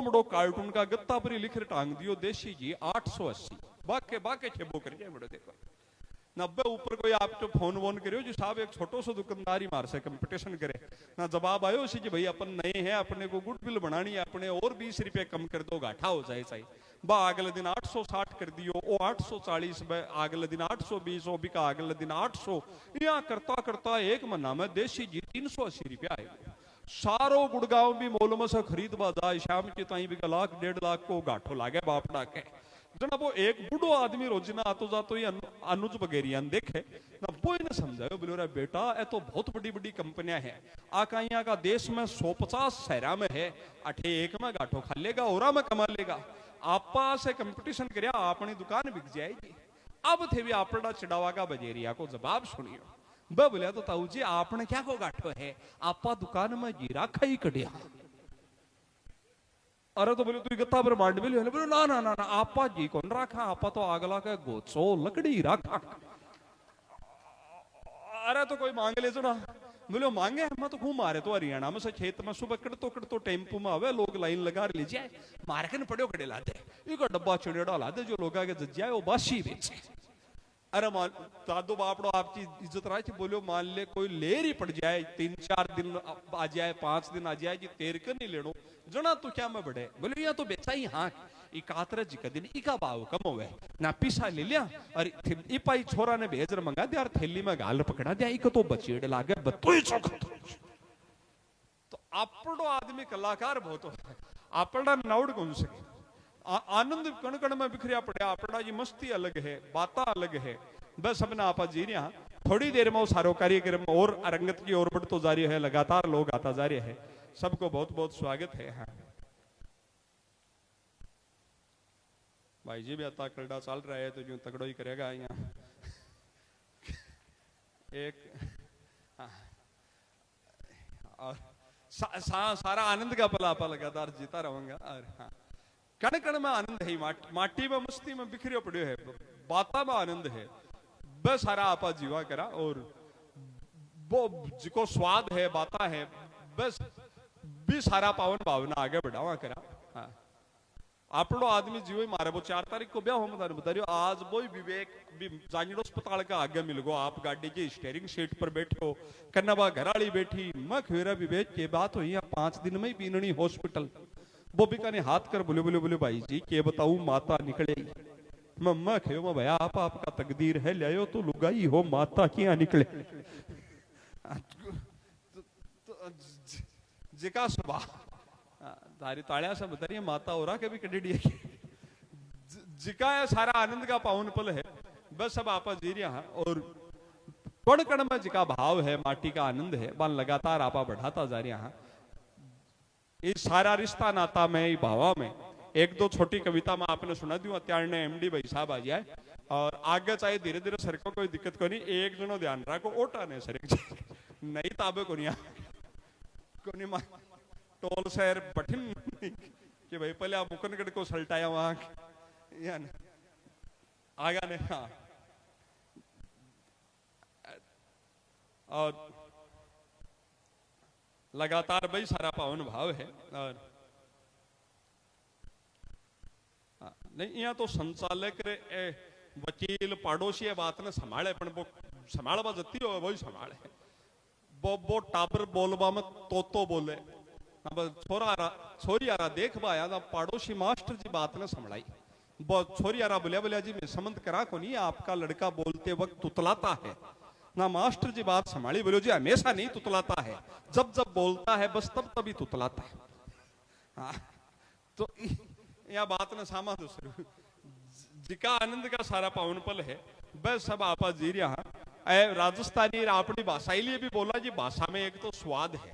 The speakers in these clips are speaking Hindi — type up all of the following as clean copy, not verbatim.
बड़ो बड़ो कार्टून का गत्ता पर लिख टांग दियो देशी जी 880 बाके बाके छेबो कर जाए बड़ो देखो 90 ऊपर कोई आप तो फोन वोन करियो जी साहब एक छोटो सो दुकानदारी मार से कंपटीशन करे ना जवाब आयो सी जी भाई अपन नए हैं अपने को गुडविल बनानी है अपने और 20 रुपए कम कर दो घाटा हो जाए चाहिए बा अगले दिन 860 कर दियो ओ 840 अगले दिन 820 ओ भी का अगले दिन 800 यहाँ करता करता एक महीना में देशी जी 380 रुपया आएगा सारो गुड़गांव भी मोल में से खरीद बाजार शाम के ताई भी लाख 1.5 लाख को घाटो लागे बाप डाके जना वो एक बूढ़ो आदमी रोजना आतो जातो ही अनुज वगैरह देखे ना वो इन्हें समझायो बोलो रे बेटा ये तो बहुत बड़ी बड़ी कंपनियां हैं आका यहाँ का देश में 150 शहरा में है अठे एक में गाठो खा लेगा और में कमा लेगा आपा से कंपटीशन कर अपनी दुकान बिक जाएगी अब थे भी आपड़ा चढ़ावा का बजेरिया को जवाब सुनियो ब बोलिया तो ताऊ जी आपने क्या को गाठो है आपा दुकान में जीरा खाई कटिया अरे तो बोले तू गत्ता पर मांड बोले बोले ना ना ना ना आपा जी कौन रखा आपा तो आगला का गोचो लकड़ी रखा अरे तो कोई मांग ले ना बोले मांगे मैं तो खूब मारे तो हरियाणा में से खेत में सुबह कड़तो टेम्पू में आवे लोग लाइन लगा लीजिए मारे के पड़े खड़े लाते एक डब्बा चुड़ेड़ा लाते जो लोग आगे जज्जा वो बासी बेचे अरे मान दादो बापड़ो आपकी इज्जत रहा बोलो मान ले कोई लेर ही पड़ जाए 3-4 दिन आ जाए 5 दिन आ जाए जी तेर कर नहीं लेनो जना तू क्या में बढ़े बोले या तो बेचा ही हाँ इकातर जी का दिन इका भाव कम हुए ना पीसा ले लिया और इपाई छोरा ने भेजर मंगा दिया और थैली में गाल पकड़ा दिया इक तो बचेड़ लागे बतोई चौक तो आपड़ो आदमी कलाकार बहुत आपड़ा नाउड कौन सके आनंद कण कण में बिखरिया पड़े अपना जी मस्ती अलग है बाता अलग है बस अपना आपा जी रहा थोड़ी देर में वो सारो कार्यक्रम और अरंगत की ओर बढ़तो जारी है लगातार लोग आता जा रहे हैं सबको बहुत बहुत स्वागत है हाँ भाई जी भी आता कलडा चल रहा है तो यूं तगड़ो ही करेगा यहाँ एक और सारा आनंद का पलापा लगातार जीता रहूंगा और हाँ कण कण में आनंद है माटी में मस्ती में बिखरियो पड़ियो है बाता में आनंद है बस सारा आपा जीवा करा और वो जिको स्वाद है बाता है बस भी सारा पावन भावना आगे बढ़ावा करा हाँ आपड़ो आदमी जीव ही मारे वो 4 तारीख को ब्याह हो मत बता रही हो आज वो विवेक भी जांजड़ो अस्पताल का आगे मिल गो आप गाड़ी की स्टीयरिंग सीट पर बैठे हो कन्नाबा घराड़ी बैठी मैं खेरा विवेक के बात हुई 5 दिन में ही बीननी हॉस्पिटल बोबिका ने हाथ कर बोले बोले बोले भाई जी के बताऊं माता निकले मम्मा खेयो मैं भैया आप आपका तकदीर है ले तो लुगाई हो माता क्या निकले जिका सुबह तारी तालिया से बता रही है माता हो रहा कभी कड़ी जिका है सारा आनंद का पावन पल है बस सब आपा जी रहा और कण कण में जिका भाव है माटी का आनंद है बान लगातार आपा बढ़ाता जा रहा इस सारा रिश्ता नाता में भावा में एक दो छोटी कविता में आपने सुना दी अत्यार ने एमडी भाई साहब आ जाए और आगे चाहे धीरे धीरे सर को कोई दिक्कत को नहीं एक जनो ध्यान रखो ओटा ने सर नहीं ताबे को नहीं टोल शहर बठिन कि भाई पहले आप मुकनगढ़ को सल्टाया वहां आगा ने हाँ और लगातार भाई सारा पावन भाव है और नहीं यहाँ तो संचालक रे वकील पड़ोसी बात ने संभाले पण वो संभालवा जती हो वही संभाले वो टाबर बोलवा में तो बोले छोरी यारा देख बाया ना पड़ोसी मास्टर जी बात ने संभलाई वो छोरी यारा बोलिया बोलिया जी मैं समझ करा को नहीं आपका लड़का बोलते वक्त तुतलाता है ना मास्टर जी बात संभाली बोलो जी हमेशा नहीं तुतलाता है जब जब बोलता है बस तब तभी तुतलाता है हाँ तो यह बात ना सामा दूसरी जिका आनंद का सारा पावन पल है बस सब आपा जी रहा राजस्थानी अपनी भाषा लिए भी बोला जी भाषा में एक तो स्वाद है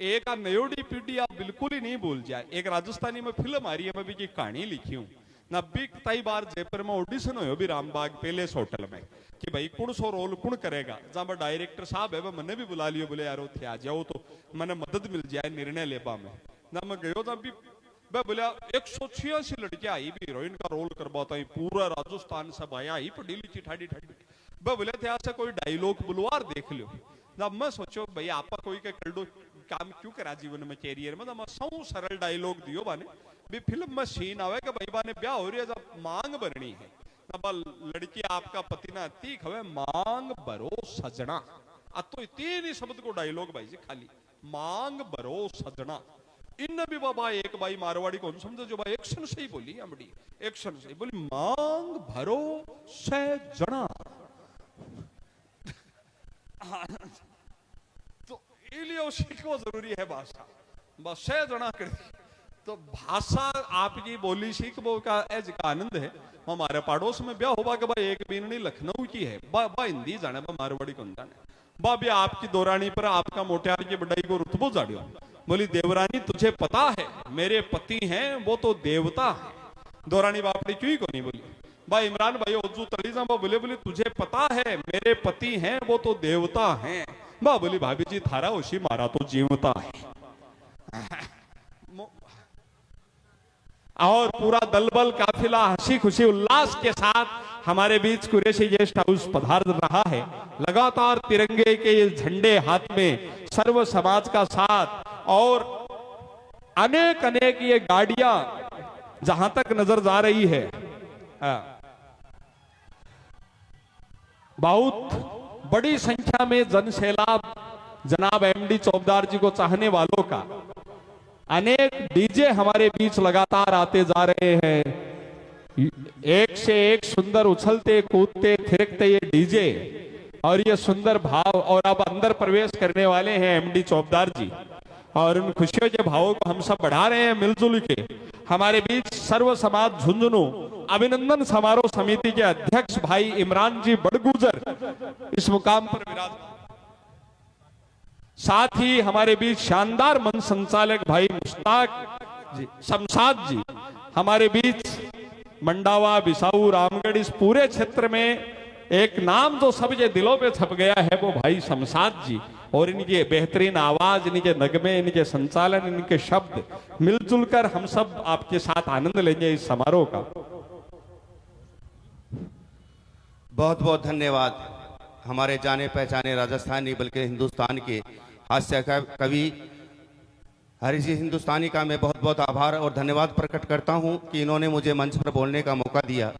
एक नयोडी पीढ़ी आप बिल्कुल ही नहीं भूल जाए एक राजस्थानी में फिल्म आ रही है मैं भी कहानी लिखी हूँ ना कई बार जयपुर में ऑडिशन हो भी रामबाग पैलेस होटल में कि भाई कौन सो रोल कौन करेगा जहां डायरेक्टर साहब है वह मैंने भी बुला लियो बोले यार थे आ जाओ तो मैंने मदद मिल जाए निर्णय लेबा में ना मैं गयो था बोलिया 186 लड़कियां आई भी हीरोइन का रोल करवाता ही पूरा राजस्थान सब आया ही पढ़ी लिखी ठाडी ठाडी बोले थे ऐसा कोई डायलॉग बुलवार देख लो ना मैं सोचो भाई आपा कोई के कल्डो काम क्यों करा जीवन में कैरियर में सौ सरल डायलॉग दियो बाने भी फिल्म में सीन आवे कि भाई बाने ब्याह हो रही है, जब मांग भरनी है ना, बा लड़की आपका पति ना तीख हवे, मांग भरो सजना। तो तीन ही शब्द को डायलॉग भाई जी, खाली मांग भरो सजना। इन भी बाबा एक बाई मारवाड़ी कौन समझो, जो भाई एक्शन से ही बोली, अमड़ी एक्शन से ही बोली, मांग भरो सजना। तो इसलिए सीखो जरूरी है भाषा, बस से जना कर। तो भाषा आपकी बोली सीख वो का एज का आनंद है। हमारे पड़ोस में ब्याह होगा कि भाई एक बीननी लखनऊ की है, बा हिंदी जाने, बा मारवाड़ी कौन जाने, बा भी आपकी दौरानी पर आपका मोटियार की बड़ाई को रुतबो जाड़ियो। बोली देवरानी तुझे पता है मेरे पति हैं वो तो देवता है। दौरानी बापड़ी क्यों को नहीं बोली, भाई इमरान भाई ओजू तलीजा बा बोले, बोली तुझे पता है मेरे पति हैं वो तो देवता हैं। बा बोली भाभी जी थारा उसी मारा तो जीवता है। और पूरा दलबल काफिला हंसी खुशी उल्लास के साथ हमारे बीच कुरैशी गेस्ट हाउस पधार रहा है। लगातार तिरंगे के ये झंडे हाथ में, सर्व समाज का साथ, और अनेक अनेक ये गाड़ियां जहां तक नजर जा रही है, बहुत बड़ी संख्या में जनसैलाब जनाब एमडी चौबदार जी को चाहने वालों का। अनेक डीजे हमारे बीच लगातार आते जा रहे हैं, एक से एक सुंदर उछलते कूदते थिरकते ये डीजे और ये सुंदर भाव। और अब अंदर प्रवेश करने वाले हैं एमडी चौबदार जी, और उन खुशियों के भावों को हम सब बढ़ा रहे हैं मिलजुल के। हमारे बीच सर्व समाज झुंझुनू अभिनंदन समारोह समिति के अध्यक्ष भाई इमरान जी बड़गुजर इस मुकाम पर विराजमान, साथ ही हमारे बीच शानदार मंच संचालक भाई मुश्ताक जी शमशाद जी, हमारे बीच मंडावा बिसाऊ रामगढ़ इस पूरे क्षेत्र में एक नाम जो सबके दिलों पे छप गया है वो भाई शमशाद जी। और इनकी बेहतरीन आवाज, इनके नगमे, इनके संचालन, इनके शब्द, मिलजुल कर हम सब आपके साथ आनंद लेंगे इस समारोह का। बहुत बहुत धन्यवाद हमारे जाने पहचाने राजस्थान नहीं बल्कि हिंदुस्तान के हास्य कवि हरि जी हिंदुस्तानी का मैं बहुत बहुत आभार और धन्यवाद प्रकट करता हूं कि इन्होंने मुझे मंच पर बोलने का मौका दिया।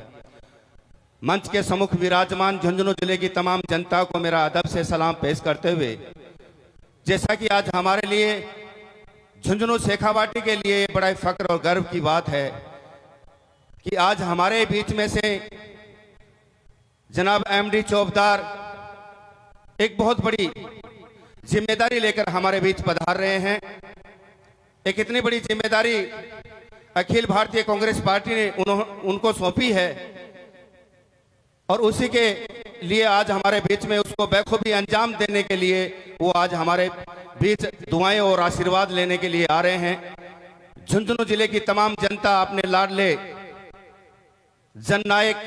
मंच के सम्मुख विराजमान झुंझुनू जिले की तमाम जनता को मेरा अदब से सलाम पेश करते हुए, जैसा कि आज हमारे लिए झुंझुनू शेखावाटी के लिए बड़ा ही फक्र और गर्व की बात है कि आज हमारे बीच में से जनाब एमडी चौबदार एक बहुत बड़ी जिम्मेदारी लेकर हमारे बीच पधार रहे हैं। एक इतनी बड़ी जिम्मेदारी अखिल भारतीय कांग्रेस पार्टी ने उनको सौंपी है, और उसी के लिए आज हमारे बीच में उसको बखूबी अंजाम देने के लिए वो आज हमारे बीच दुआएं और आशीर्वाद लेने के लिए आ रहे हैं। झुंझुनू जिले की तमाम जनता अपने लाडले जननायक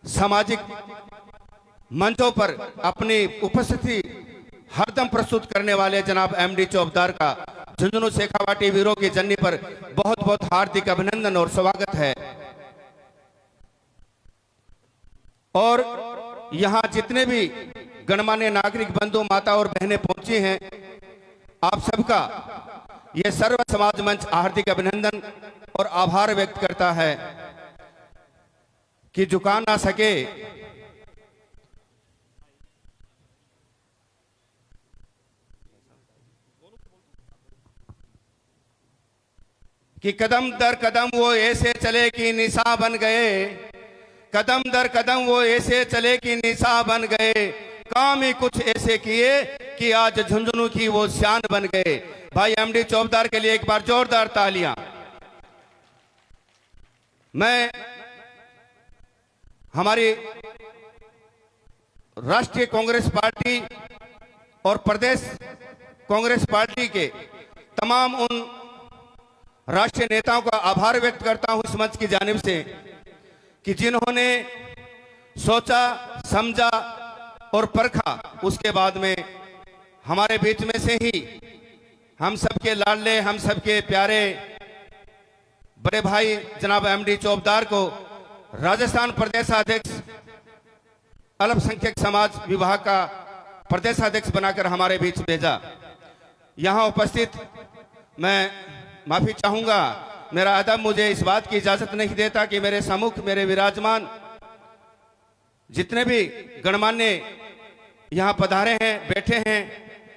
सामाजिक मंचों पर अपनी उपस्थिति हरदम प्रस्तुत करने वाले जनाब एमडी चौबदार का झुंझुनू शेखावाटी वीरों की जननी पर बहुत बहुत हार्दिक अभिनंदन और स्वागत है। और यहां जितने भी गणमान्य नागरिक बंधु माता और बहनें पहुंची हैं, आप सबका यह सर्व समाज मंच हार्दिक अभिनंदन और आभार व्यक्त करता है कि झुका ना सके कि कदम दर कदम वो ऐसे चले कि निशा बन गए, कदम दर कदम वो ऐसे चले कि निशा बन गए, काम ही कुछ ऐसे किए कि आज झुंझुनू की वो शान बन गए। भाई एमडी चौबदार के लिए एक बार जोरदार तालियां। मैं हमारी राष्ट्रीय कांग्रेस पार्टी और प्रदेश कांग्रेस पार्टी के तमाम उन राष्ट्रीय नेताओं का आभार व्यक्त करता हूं इस मंच की जानिब से कि जिन्होंने सोचा, समझा और परखा, उसके बाद में हमारे बीच में से ही हम सबके लाडले, हम सबके प्यारे बड़े भाई जनाब एमडी चौबदार को राजस्थान प्रदेशाध्यक्ष अल्पसंख्यक समाज विभाग का प्रदेशाध्यक्ष बनाकर हमारे बीच भेजा। यहां उपस्थित मैं माफी चाहूंगा मेरा अदब मुझे इस बात की इजाजत नहीं देता कि मेरे सम्मुख मेरे विराजमान जितने भी गणमान्य यहां पधारे हैं, बैठे हैं,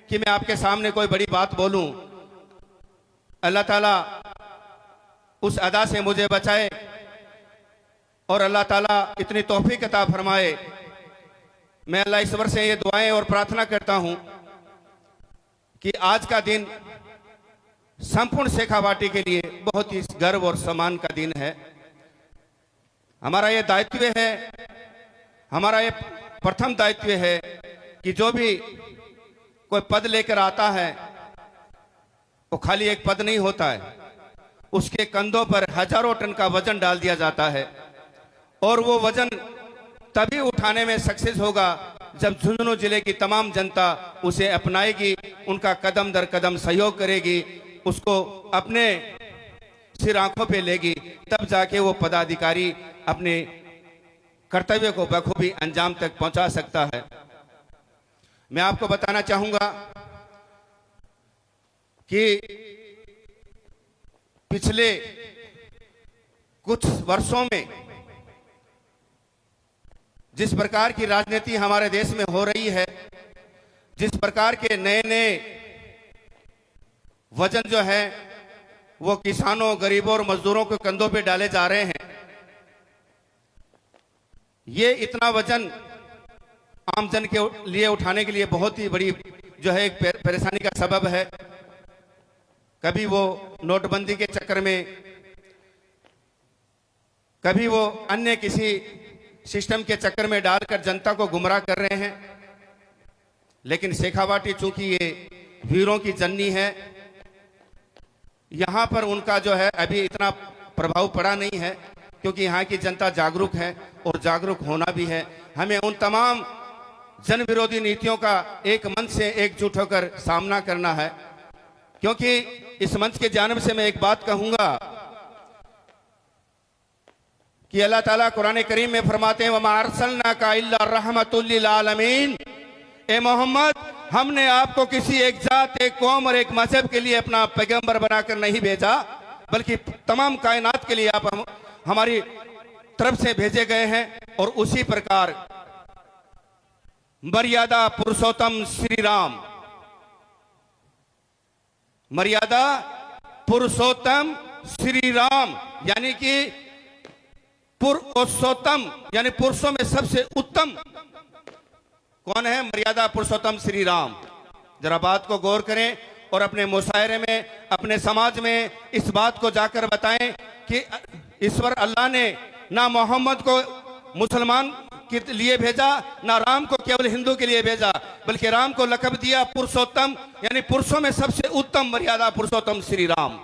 कि मैं आपके सामने कोई बड़ी बात बोलूं। अल्लाह ताला उस अदा से मुझे बचाए और अल्लाह ताला इतनी तौफीक अता फरमाए। मैं अल्लाह ईश्वर से ये दुआएं और प्रार्थना करता हूं कि आज का दिन संपूर्ण शेखावाटी के लिए बहुत ही गर्व और सम्मान का दिन है। हमारा ये दायित्व है, हमारा ये प्रथम दायित्व है कि जो भी कोई पद लेकर आता है वो खाली एक पद नहीं होता है, उसके कंधों पर हजारों टन का वजन डाल दिया जाता है और वो वजन तभी उठाने में सक्सेस होगा जब झुंझुनू जिले की तमाम जनता उसे अपनाएगी, उनका कदम दर कदम सहयोग करेगी, उसको अपने सिर आंखों पे लेगी, तब जाके वो पदाधिकारी अपने कर्तव्य को बखूबी अंजाम तक पहुंचा सकता है। मैं आपको बताना चाहूंगा कि पिछले कुछ वर्षों में जिस प्रकार की राजनीति हमारे देश में हो रही है, जिस प्रकार के नए नए वजन जो है वो किसानों, गरीबों और मजदूरों के कंधों पे डाले जा रहे हैं, ये इतना वजन आम जन के लिए उठाने के लिए बहुत ही बड़ी जो है एक परेशानी का सबब है। कभी वो नोटबंदी के चक्कर में, कभी वो अन्य किसी सिस्टम के चक्कर में डालकर जनता को गुमराह कर रहे हैं। लेकिन शेखावाटी चूंकि ये वीरों की जननी है, यहां पर उनका जो है अभी इतना प्रभाव पड़ा नहीं है, क्योंकि यहाँ की जनता जागरूक है और जागरूक होना भी है। हमें उन तमाम जन विरोधी नीतियों का एक मंच से एकजुट होकर सामना करना है। क्योंकि इस मंच के जानिब से मैं एक बात कहूंगा कि अल्लाह ताला कुरान करीम में फरमाते हैं, वमा अरसलनाका इल्ला रहमतुल लिल आलमीन, ए मोहम्मद, हमने आपको किसी एक जात, एक कौम और एक मजहब के लिए अपना पैगंबर बनाकर नहीं भेजा, बल्कि तमाम कायनात के लिए आप हमारी तरफ से भेजे गए हैं। और उसी प्रकार मर्यादा पुरुषोत्तम श्री राम, मर्यादा पुरुषोत्तम श्री राम, यानी कि पुरुषोत्तम यानी पुरुषों में सबसे उत्तम कौन है? मर्यादा पुरुषोत्तम श्री राम। जरा बात को गौर करें और अपने मुशायरे में, अपने समाज में इस बात को जाकर बताएं कि ईश्वर अल्लाह ने ना मोहम्मद को मुसलमान के लिए भेजा, ना राम को केवल हिंदू के लिए भेजा, बल्कि राम को लक़ब दिया पुरुषोत्तम, यानी पुरुषों में सबसे उत्तम मर्यादा पुरुषोत्तम श्री राम।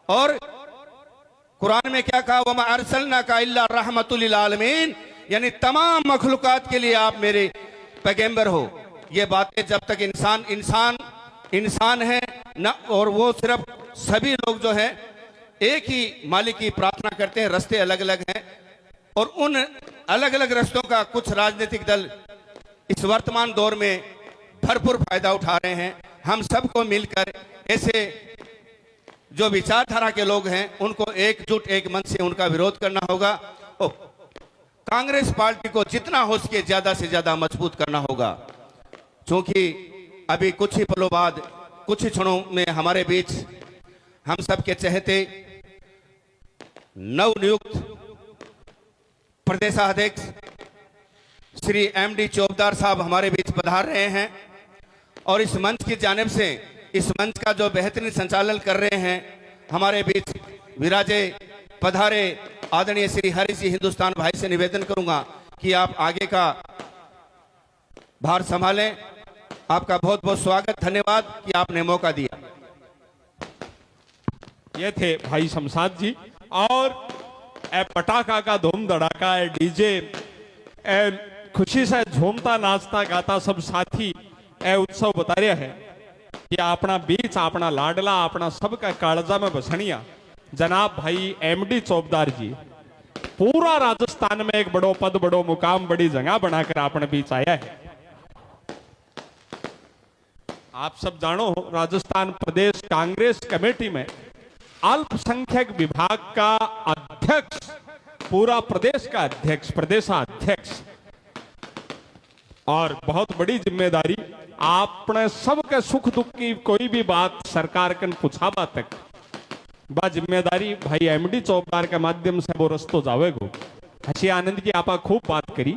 और कुरान में क्या कहा? वमा अरसलनाका इल्ला रहमतुल लिल आलमीन, यानी तमाम मखलूकात के लिए आप मेरे पैगंबर हो। ये बातें जब तक इंसान है ना, और वो सिर्फ सभी लोग जो है एक ही मालिक की प्रार्थना करते हैं, रास्ते अलग अलग हैं और उन अलग अलग रास्तों का कुछ राजनीतिक दल इस वर्तमान दौर में भरपूर फायदा उठा रहे हैं। हम सबको मिलकर ऐसे जो विचारधारा के लोग हैं उनको एकजुट एक मन से उनका विरोध करना होगा और कांग्रेस पार्टी को जितना हो सके ज्यादा से ज्यादा मजबूत करना होगा। क्योंकि अभी कुछ ही पलों बाद, कुछ ही क्षणों में हमारे बीच हम सबके चहेते नवनियुक्त प्रदेशाध्यक्ष श्री एमडी चौबदार साहब हमारे बीच पधार रहे हैं और इस मंच की जानिब से, इस मंच का जो बेहतरीन संचालन कर रहे हैं हमारे बीच विराजे पधारे आदरणीय श्री हरि सिंह हिंदुस्तान भाई से निवेदन करूंगा कि आप आगे का भार संभालें। आपका बहुत बहुत स्वागत, धन्यवाद कि आपने मौका दिया। ये थे भाई शमशाद जी। और ए पटाखा का धूम धड़ाका, ए डीजे, ए खुशी से झूमता नाचता गाता सब साथी ए उत्सव बता रहा है कि अपना बीच, अपना लाडला, अपना सबका कालजा में बसनिया जनाब भाई एमडी चौबदार जी पूरा राजस्थान में एक बड़ो पद, बड़ो मुकाम, बड़ी जगह बनाकर अपने बीच आया है। आप सब जानो, राजस्थान प्रदेश कांग्रेस कमेटी में अल्पसंख्यक विभाग का अध्यक्ष, पूरा प्रदेश का अध्यक्ष, प्रदेशाध्यक्ष, और बहुत बड़ी जिम्मेदारी। आपने सबके सुख दुख की कोई भी बात सरकार कन पूछाबा तक बा जिम्मेदारी भाई एमडी चौबदार के माध्यम से वो रस्तो जावेगो। हसी आनंद की आपा खूब बात करी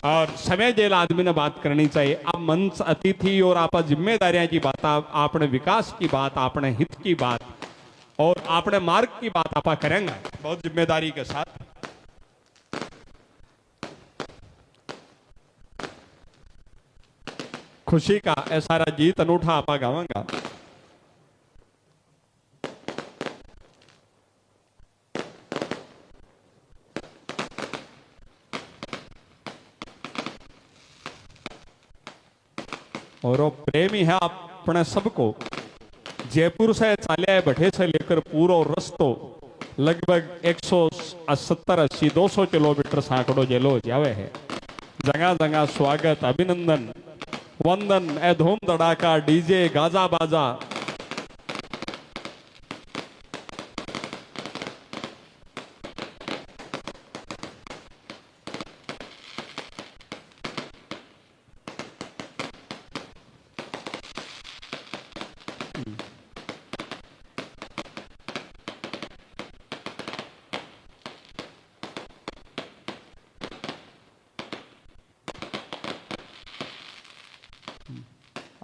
और समय जेल आदमी ने बात करनी चाहिए। अब मंच अतिथि और आपा जिम्मेदारियां की बात, आपने विकास की बात, आपने हित की बात और आपने मार्ग की बात आपा करेंगे बहुत जिम्मेदारी के साथ। खुशी का ऐसा गीत अनूठा आपा गावांगा। और वो प्रेमी है अपने सबको। जयपुर से चालिया भट्टे से लेकर पूरा रस्तो लगभग 170, 80, 200 किलोमीटर सांकड़ो जेलो जावे है। जगह जगह स्वागत, अभिनंदन, वंदन, ए धूम धड़ाका, डीजे, गाजा बाजा।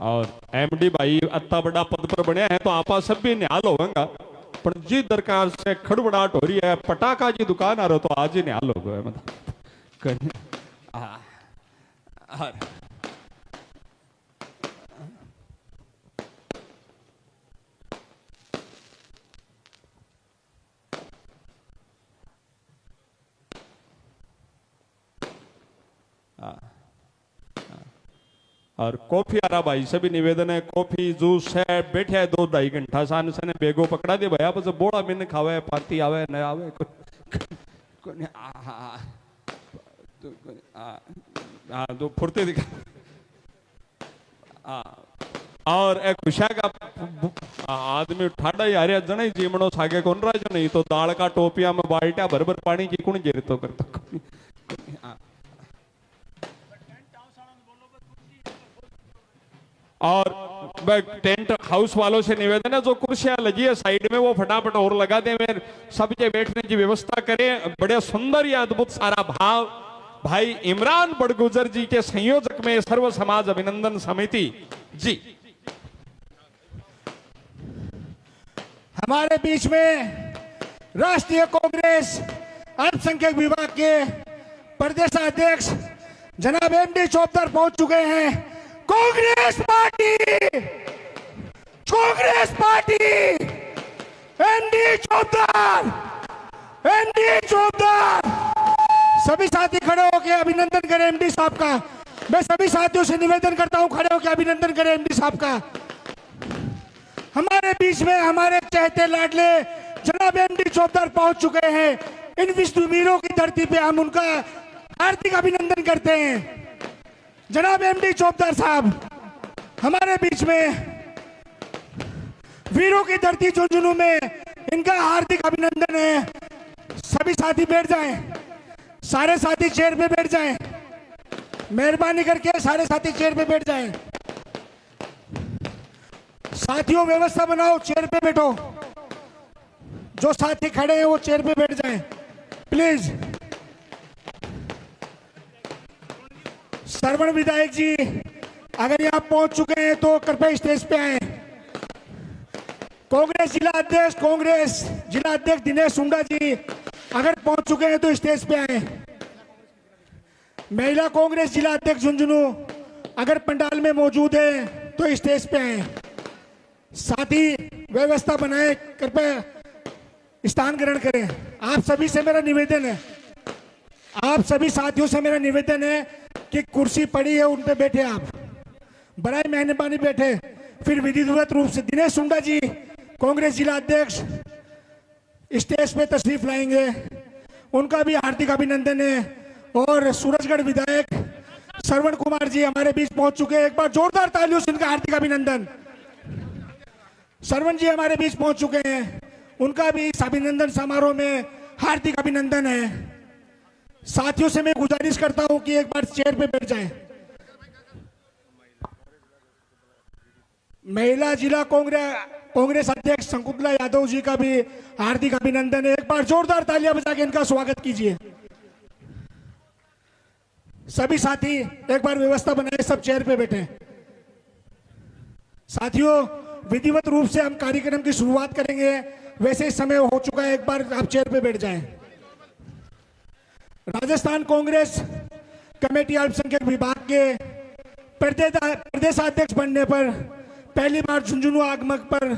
और एमडी भाई अत्ता बड़ा पद पर बने हैं तो आपा सब भी निहाल होगा। पर जी दरकार से खड़बड़ाहट हो रही है, पटाखा जी दुकान आ रहा तो आज ही निहाल हो गए मतलब। और कॉफी आ रहा भाई से भी निवेदन है, कॉफी जूस है, बैठे है 2-2.5 घंटा सान से बेगो पकड़ा दे भैया बस बोड़ा मिन खावे, पार्टी आवे न आवे तो फुर्ते दिखा। और एक खुशिया का आदमी ठाडा ही आ रहा जन ही जीमणो सागे कौन रहा जो नहीं तो दाल का टोपिया में बाल्टिया भर भर पानी की कौन जेर तो करता। और टेंट हाउस वालों से निवेदन है जो कुर्सियां लगी है साइड में वो फटाफट और लगा दें, मेरे सबके बैठने की व्यवस्था करें। बड़े सुंदर या अद्भुत सारा भाव भाई इमरान बड़गुजर जी के संयोजक में सर्व समाज अभिनंदन समिति जी। हमारे बीच में राष्ट्रीय कांग्रेस अल्पसंख्यक विभाग के प्रदेशाध्यक्ष जनाब एमडी चौबदार पहुंच चुके हैं। Congress party, Congress party, MD Chaubdar, MD Chaubdar. सभी साथी खड़े होकर अभिनंदन करें एमडी साहब का। मैं सभी साथियों से निवेदन करता हूं खड़े होकर अभिनंदन करें एमडी साहब का। हमारे बीच में हमारे चहते लाडले जनाब एमडी चौबदार पहुंच चुके हैं। इन विष्णुवीरों की धरती पे हम उनका हार्दिक अभिनंदन करते हैं। जनाब एमडी चौबदार साहब हमारे बीच में वीरों की धरती झुंझुनू में इनका हार्दिक अभिनंदन है। सभी साथी बैठ जाएं, सारे साथी चेयर पे बैठ जाएं, मेहरबानी करके सारे साथी चेयर पे बैठ जाएं। साथियों व्यवस्था बनाओ, चेयर पे बैठो। जो साथी खड़े हैं वो चेयर पे बैठ जाएं प्लीज। श्रवण विधायक जी अगर यहाँ पहुंच चुके हैं तो कृपया स्टेज पे आए। कांग्रेस जिला अध्यक्ष, कांग्रेस जिला अध्यक्ष दिनेश सुंडा जी अगर पहुंच चुके हैं तो स्टेज पे आए। महिला कांग्रेस जिला अध्यक्ष झुंझुनू अगर पंडाल में मौजूद है तो स्टेज पे आए। साथी व्यवस्था बनाए, कृपया स्थान ग्रहण करें। आप सभी से मेरा निवेदन है, आप सभी साथियों से मेरा निवेदन है कि कुर्सी पड़ी है उन पे बैठे, आप बड़ाई मेहरबानी बैठे। फिर विधिवत रूप से दिनेश सुंडा जी कांग्रेस जिला अध्यक्ष स्टेज पे तशरीफ लाएंगे, उनका भी हार्दिक अभिनंदन है। और सूरजगढ़ विधायक श्रवण कुमार जी हमारे बीच पहुंच चुके हैं। एक बार जोरदार तालियों से इनका हार्दिक अभिनंदन। श्रवण जी हमारे बीच पहुंच चुके हैं उनका भी इस अभिनंदन समारोह में हार्दिक अभिनंदन है। साथियों से मैं गुजारिश करता हूं कि एक बार चेयर पे बैठ जाएं। महिला जिला कांग्रेस अध्यक्ष शकुंतला यादव जी का भी हार्दिक अभिनंदन है। एक बार जोरदार तालियां बजा के इनका स्वागत कीजिए। सभी साथी एक बार व्यवस्था बनाए, सब चेयर पे बैठे। साथियों, विधिवत रूप से हम कार्यक्रम की शुरुआत करेंगे। वैसे समय हो चुका है, एक बार आप चेयर पे बैठ जाएं। राजस्थान कांग्रेस कमेटी अल्पसंख्यक विभाग के प्रदेशाध्यक्ष बनने पर पहली बार झुंझुनू आगमन पर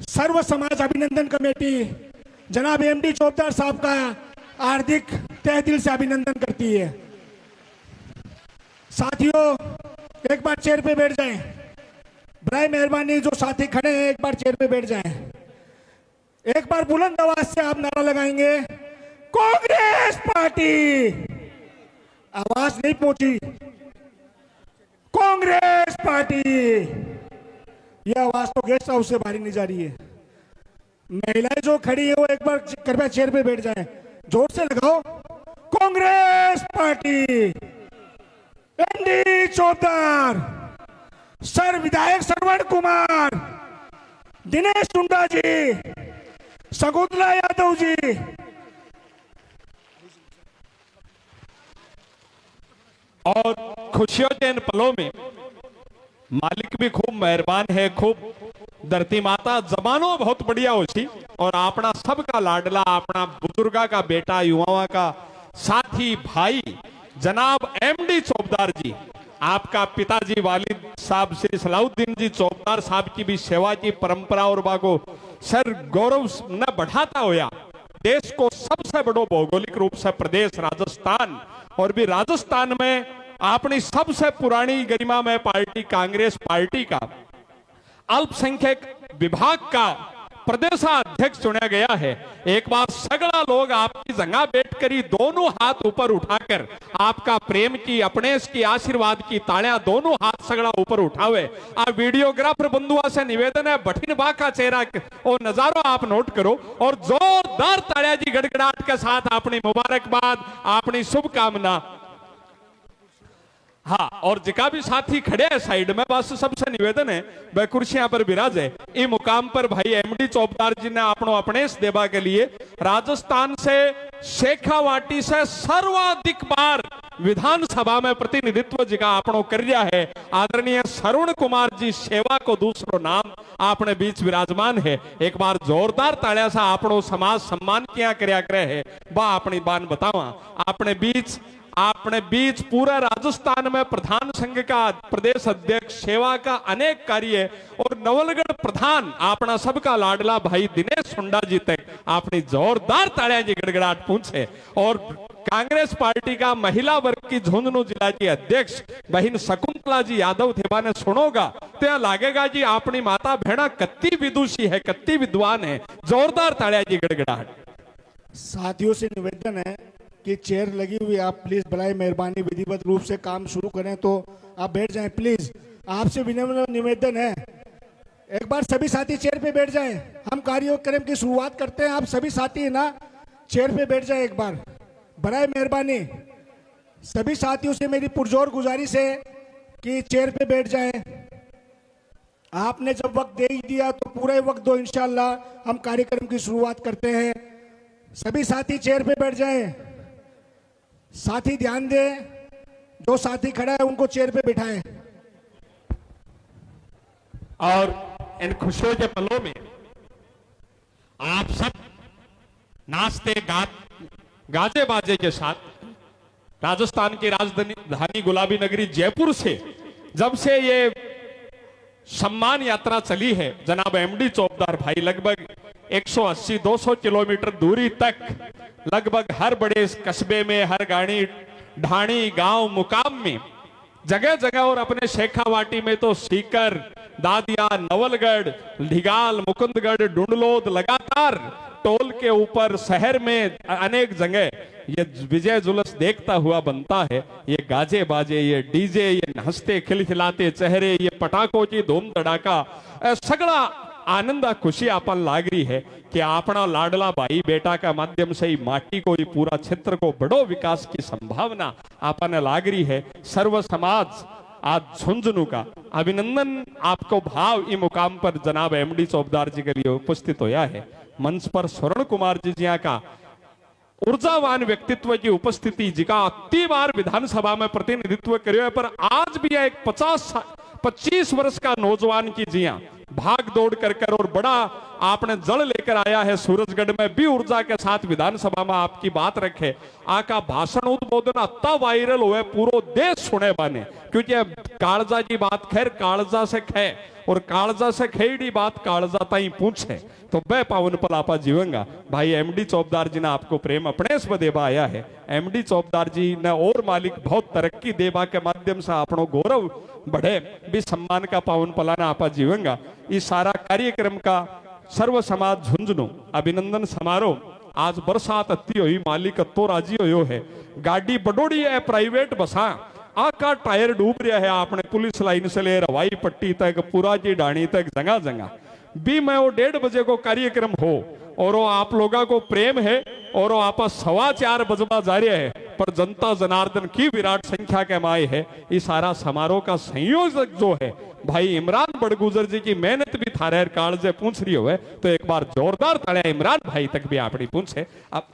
सर्व समाज अभिनंदन कमेटी जनाब एमडी चोपदार साहब का हार्दिक तहे दिल से अभिनंदन करती है। साथियों, एक बार चेयर पे बैठ जाएं। बराए मेहरबानी जो साथी खड़े हैं, एक बार चेयर पे बैठ जाएं। एक बार बुलंद आवाज से आप नारा लगाएंगे, कांग्रेस पार्टी। आवाज नहीं पहुंची। कांग्रेस पार्टी। यह आवाज तो गेस्ट हाउस से बाहर नहीं जा रही है। महिलाएं जो खड़ी है वो एक बार कृपया चेयर पे बैठ जाएं। जोर से लगाओ, Congress party. MD Chaudhar, sir विधायक श्रवण कुमार, दिनेश टुंडा जी, शकुंतला यादव जी। और खुशियों के इन पलों में मालिक भी खूब मेहरबान है, खूब धरती माता जमानो बहुत बढ़िया हो सी। और अपना सबका लाडला, अपना बुजुर्गा का बेटा, युवाओं का साथी भाई जनाब एमडी चौबदार जी, आपका पिताजी वालिद साहब श्री सलाउद्दीन जी चौबदार साहब की भी सेवा की परंपरा और बाको सर गौरव न बढ़ाता होया देश को सबसे बड़ो भौगोलिक रूप से प्रदेश राजस्थान, और भी राजस्थान में अपनी सबसे पुरानी गरिमा में पार्टी कांग्रेस पार्टी का अल्पसंख्यक विभाग का प्रदेशाध्यक्ष चुना गया है। एक बार सगड़ा लोग आपकी जगह बैठकर ही दोनों हाथ ऊपर उठाकर आपका प्रेम की, अपनेश की, आशीर्वाद की तालियां दोनों हाथ सगड़ा ऊपर उठावे। आप वीडियोग्राफर बंधुआ से निवेदन है, बठिन बा का चेहरा और नजारा आप नोट करो और जोरदार तालियां जी गड़गड़ाहट के साथ अपनी मुबारकबाद, अपनी शुभकामना। हाँ, और जिका भी साथी खड़े हैं साइड में, बस सबसे निवेदन है वह कुर्सियां पर विराजे। इस मुकाम पर भाई एमडी चौबदार जी ने अपनो अपनेश देवा के लिए राजस्थान से शेखावाटी से सर्वाधिक बार विधानसभा में प्रतिनिधित्व जिका अपनो कर रहा है आदरणीय श्रवण कुमार जी सेवा को दूसरो नाम आपने बीच विराजमान है। एक बार जोरदार तालिया सा अपनो समाज सम्मान किया करया करे है बा अपनी बान बतावा। अपने बीच पूरा राजस्थान में प्रधान संघ का प्रदेश अध्यक्ष सेवा का अनेक कार्य और नवलगढ़ प्रधान अपना सबका लाडला भाई दिनेश टुंडा जी तक अपनी जोरदार तालियां जी गड़गड़ाहट पूछे। और कांग्रेस पार्टी का महिला वर्ग की झुंझुनू जिला की अध्यक्ष बहन शकुंतला जी यादव थे ने सुनोगा तो लागेगा जी अपनी माता भेड़ा कत्ती विदुषी है, कत्ती विद्वान है। जोरदार तालियां जी गड़गड़ाहट। साथियों से निवेदन है कि चेयर लगी हुई, आप प्लीज बड़ाई मेहरबानी विधिवत रूप से काम शुरू करें तो आप बैठ जाएं प्लीज। आपसे विनम्र निवेदन है, एक बार सभी साथी चेयर पे बैठ जाएं। हम कार्यक्रम की शुरुआत करते हैं, आप सभी साथी ना चेयर पे बैठ जाएं एक बार, बड़ाई मेहरबानी। सभी साथियों से मेरी पुरजोर गुजारिश है कि चेयर पे बैठ जाएं। आपने जब वक्त दे ही दिया तो पूरा वक्त दो, इंशाल्लाह हम कार्यक्रम की शुरुआत करते हैं। सभी साथी चेयर पे बैठ जाएं। साथी ध्यान दें, जो साथी खड़ा है उनको चेयर पे बिठाएं। और इन खुशियों के पलों में आप सब नाचते गाजे बाजे के साथ राजस्थान की राजधानी गुलाबी नगरी जयपुर से जब से ये सम्मान यात्रा चली है जनाब एमडी चौबदार भाई लगभग 180-200 किलोमीटर दूरी तक लगभग हर बड़े कस्बे में, हर गाड़ी ढाणी गांव मुकाम में जगह जगह और अपने शेखावाटी में तो सीकर, दादिया, नवलगढ़, ढिगाल, मुकुंदगढ़, डुंडलोद लगातार टोल के ऊपर शहर में अनेक जगह ये विजय जुलूस देखता हुआ बनता है। ये गाजे बाजे, ये डीजे, ये हंसते खिलखिलाते चेहरे, ये पटाखों की धूम धड़ाका सगड़ा आनंद खुशी आपन लाग रही है कि अपना लाडला भाई बेटा का माध्यम से ही माटी को ही पूरा क्षेत्र को बड़ो विकास की संभावना आपने लाग रही है। सर्व समाज आज झुंझुनू का अभिनंदन आपको भाव इस मुकाम पर जनाब एमडी चौबदार जी के लिए उपस्थित होया है। मंच पर स्वर्ण कुमार जी जिया का ऊर्जावान व्यक्तित्व की उपस्थिति जिका अति बार विधानसभा में प्रतिनिधित्व करियो है, पर आज भी एक 25 वर्ष का नौजवान की जिया भाग दौड़ कर और बड़ा आपने जल लेकर आया है सूरजगढ़ में भी ऊर्जा के साथ विधानसभा में आपकी बात रखे। आका भाषण उद्बोधन अत्ता वायरल हुए पूरो देश सुने बने, क्योंकि कालजा की बात खैर कालजा से खे और कालजा से खेड़ी बात कालजा ताई पूछे तो वह पावन पल आपा जीवेंगा। भाई एमडी चौबदार जी ने आपको प्रेम अपने स्व देवा आया है। एमडी चौबदार जी ने और मालिक बहुत तरक्की देवा के माध्यम से अपनो गौरव बढ़े भी सम्मान का पावन पलाना आपा जीवेंगा। इस सारा कार्यक्रम का सर्व समाज झुंझुनू अभिनंदन समारोह आज बरसात अति हुई मालिक तो राजी हो है। गाड़ी बडोड़ी है प्राइवेट बसा आका टायर डूब रहा है। आपने पुलिस लाइन से ले रवाई पट्टी तक पूरा जी डाणी तक जगह जगह भी मैं वो 1:30 बजे को कार्यक्रम हो और वो आप लोगों को प्रेम है और वो आप 4:15 बजवा जा रहे है, पर जनता जनार्दन की विराट संख्या के माए है। इस सारा समारोह का संयोजक जो है भाई इमरान बड़गुजर जी की मेहनत भी थारे कालजे पूछ रही हो है, तो एक बार जोरदार तालियां इमरान भाई तक भी अपनी पूछे। अब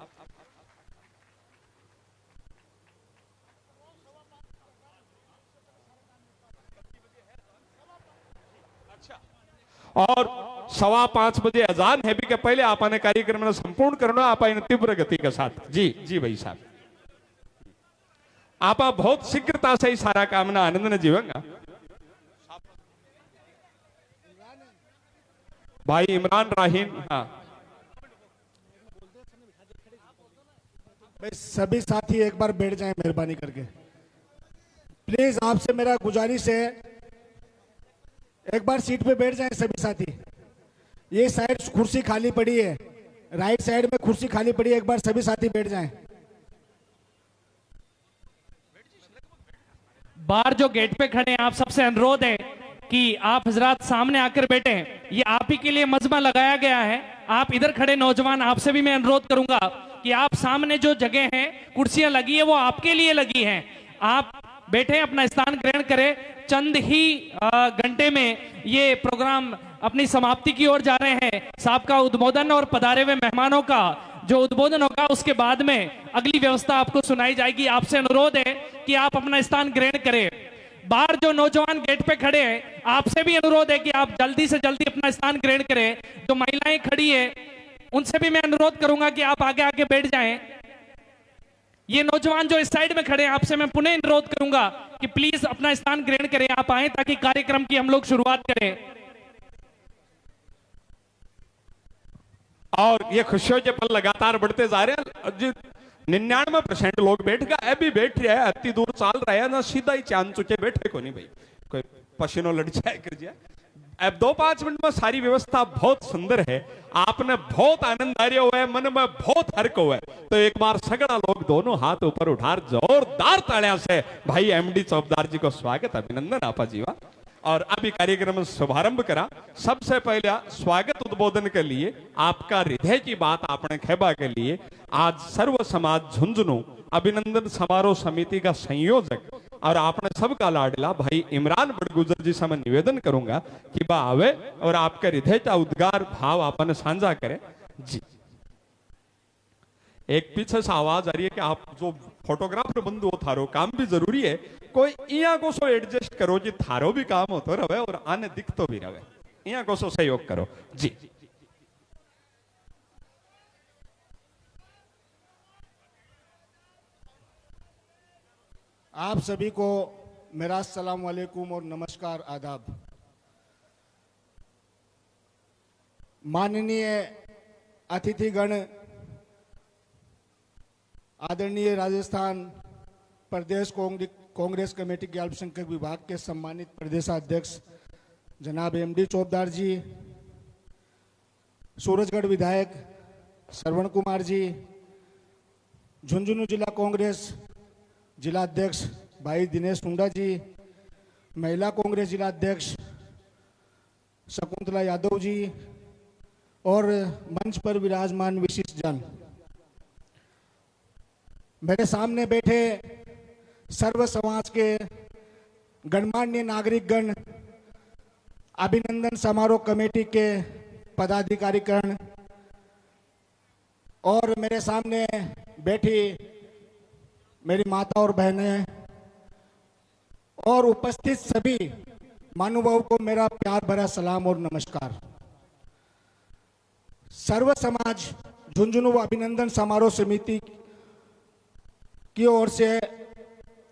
और 5:15 बजे अजान है भी के पहले आपने कार्यक्रम में संपूर्ण करना आप तीव्र गति के साथ। जी जी भाई साहब आप बहुत शीघ्रता से ही सारा काम ना आनंद ने जीवेंगा। भाई इमरान राहीन। हाँ भाई सभी साथी एक बार बैठ जाएं मेहरबानी करके, प्लीज आपसे मेरा गुजारिश है एक बार सीट पे बैठ जाएं सभी साथी। ये साइड कुर्सी खाली पड़ी है, राइट साइड में कुर्सी खाली पड़ी है, एक बार सभी साथी बैठ जाएं। बाहर जो गेट पे खड़े हैं आप सबसे अनुरोध है कि आप हजरात सामने आकर बैठे। ये आप ही के लिए मजमा लगाया गया है। आप इधर खड़े नौजवान आपसे भी मैं अनुरोध करूंगा कि आप सामने जो जगह है कुर्सियां लगी है वो आपके लिए लगी हैं। आप बैठे अपना स्थान ग्रहण करें। चंद ही घंटे में ये प्रोग्राम अपनी समाप्ति की ओर जा रहे हैं। साहब का उद्बोधन और पधारे हुए मेहमानों का जो उद्बोधन होगा उसके बाद में अगली व्यवस्था आपको सुनाई जाएगी। आपसे अनुरोध है कि आप अपना स्थान ग्रहण करें। बाहर जो नौजवान गेट पे खड़े हैं आपसे भी अनुरोध है कि आप जल्दी से जल्दी अपना स्थान ग्रहण करें। जो महिलाएं खड़ी है उनसे भी मैं अनुरोध करूंगा कि आप आगे आके बैठ जाएं। ये नौजवान जो इस साइड में खड़े हैं आपसे मैं पुनः अनुरोध करूंगा कि प्लीज अपना स्थान ग्रहण करें, आप आए ताकि कार्यक्रम की हम लोग शुरुआत करें। और ये खुशियों के पल लगातार बढ़ते जा रहे हैं। 99% लोग बैठ गए, अभी बैठ रहे हैं, अति दूर चाल रहे हैं ना, सीधा ही चांद चुके बैठे को नहीं भाई, कोई पसीनों लड़ जाए कर जाए। अब 2-5 मिनट में सारी व्यवस्था बहुत सुंदर है। आपने बहुत आनंद आ रहा हुआ है, मन में बहुत हर्क हुआ है, तो एक बार सगड़ा लोग दोनों हाथ ऊपर उठा जोरदार तालियां से भाई एमडी चौबदार जी को स्वागत अभिनंदन आपा जीवा। और अभी कार्यक्रम में शुभारंभ करा। सबसे पहले स्वागत उद्बोधन के लिए आपका हृदय की बात आपने खेबा के लिए आज सर्व समाज झुंझुनू अभिनंदन समारोह समिति का संयोजक और आपने सबका लाडला भाई इमरान बड़गुजर जी से मैं निवेदन करूंगा कि बा आवे और आपके हृदय का उद्गार भाव आपने साझा करें। जी एक पीछे से आवाज आ रही है कि आप जो फोटोग्राफर बंधु हो थारो काम भी जरूरी है, कोई इया को सो एडजस्ट करो जी, थारो भी काम होतो रहे और आने दिखतो भी रहे, इया को सो सहयोग करो। जी आप सभी को मेरा अस्सलाम वालेकुम और नमस्कार आदाब। माननीय अतिथिगण, आदरणीय राजस्थान प्रदेश कांग्रेस कमेटी के अल्पसंख्यक विभाग के सम्मानित प्रदेशाध्यक्ष जनाब एमडी चौबदार जी, सूरजगढ़ विधायक श्रवण कुमार जी, झुंझुनू जिला कांग्रेस जिला अध्यक्ष भाई दिनेश टुंडा जी, महिला कांग्रेस जिला अध्यक्ष शकुंतला यादव जी और मंच पर विराजमान विशिष्ट जन, मेरे सामने बैठे सर्व समाज के गणमान्य नागरिकगण, अभिनंदन समारोह कमेटी के पदाधिकारीगण और मेरे सामने बैठी मेरी माता और बहनें और उपस्थित सभी महानुभावों को मेरा प्यार भरा सलाम और नमस्कार। सर्व समाज झुंझुनू अभिनंदन समारोह समिति की ओर से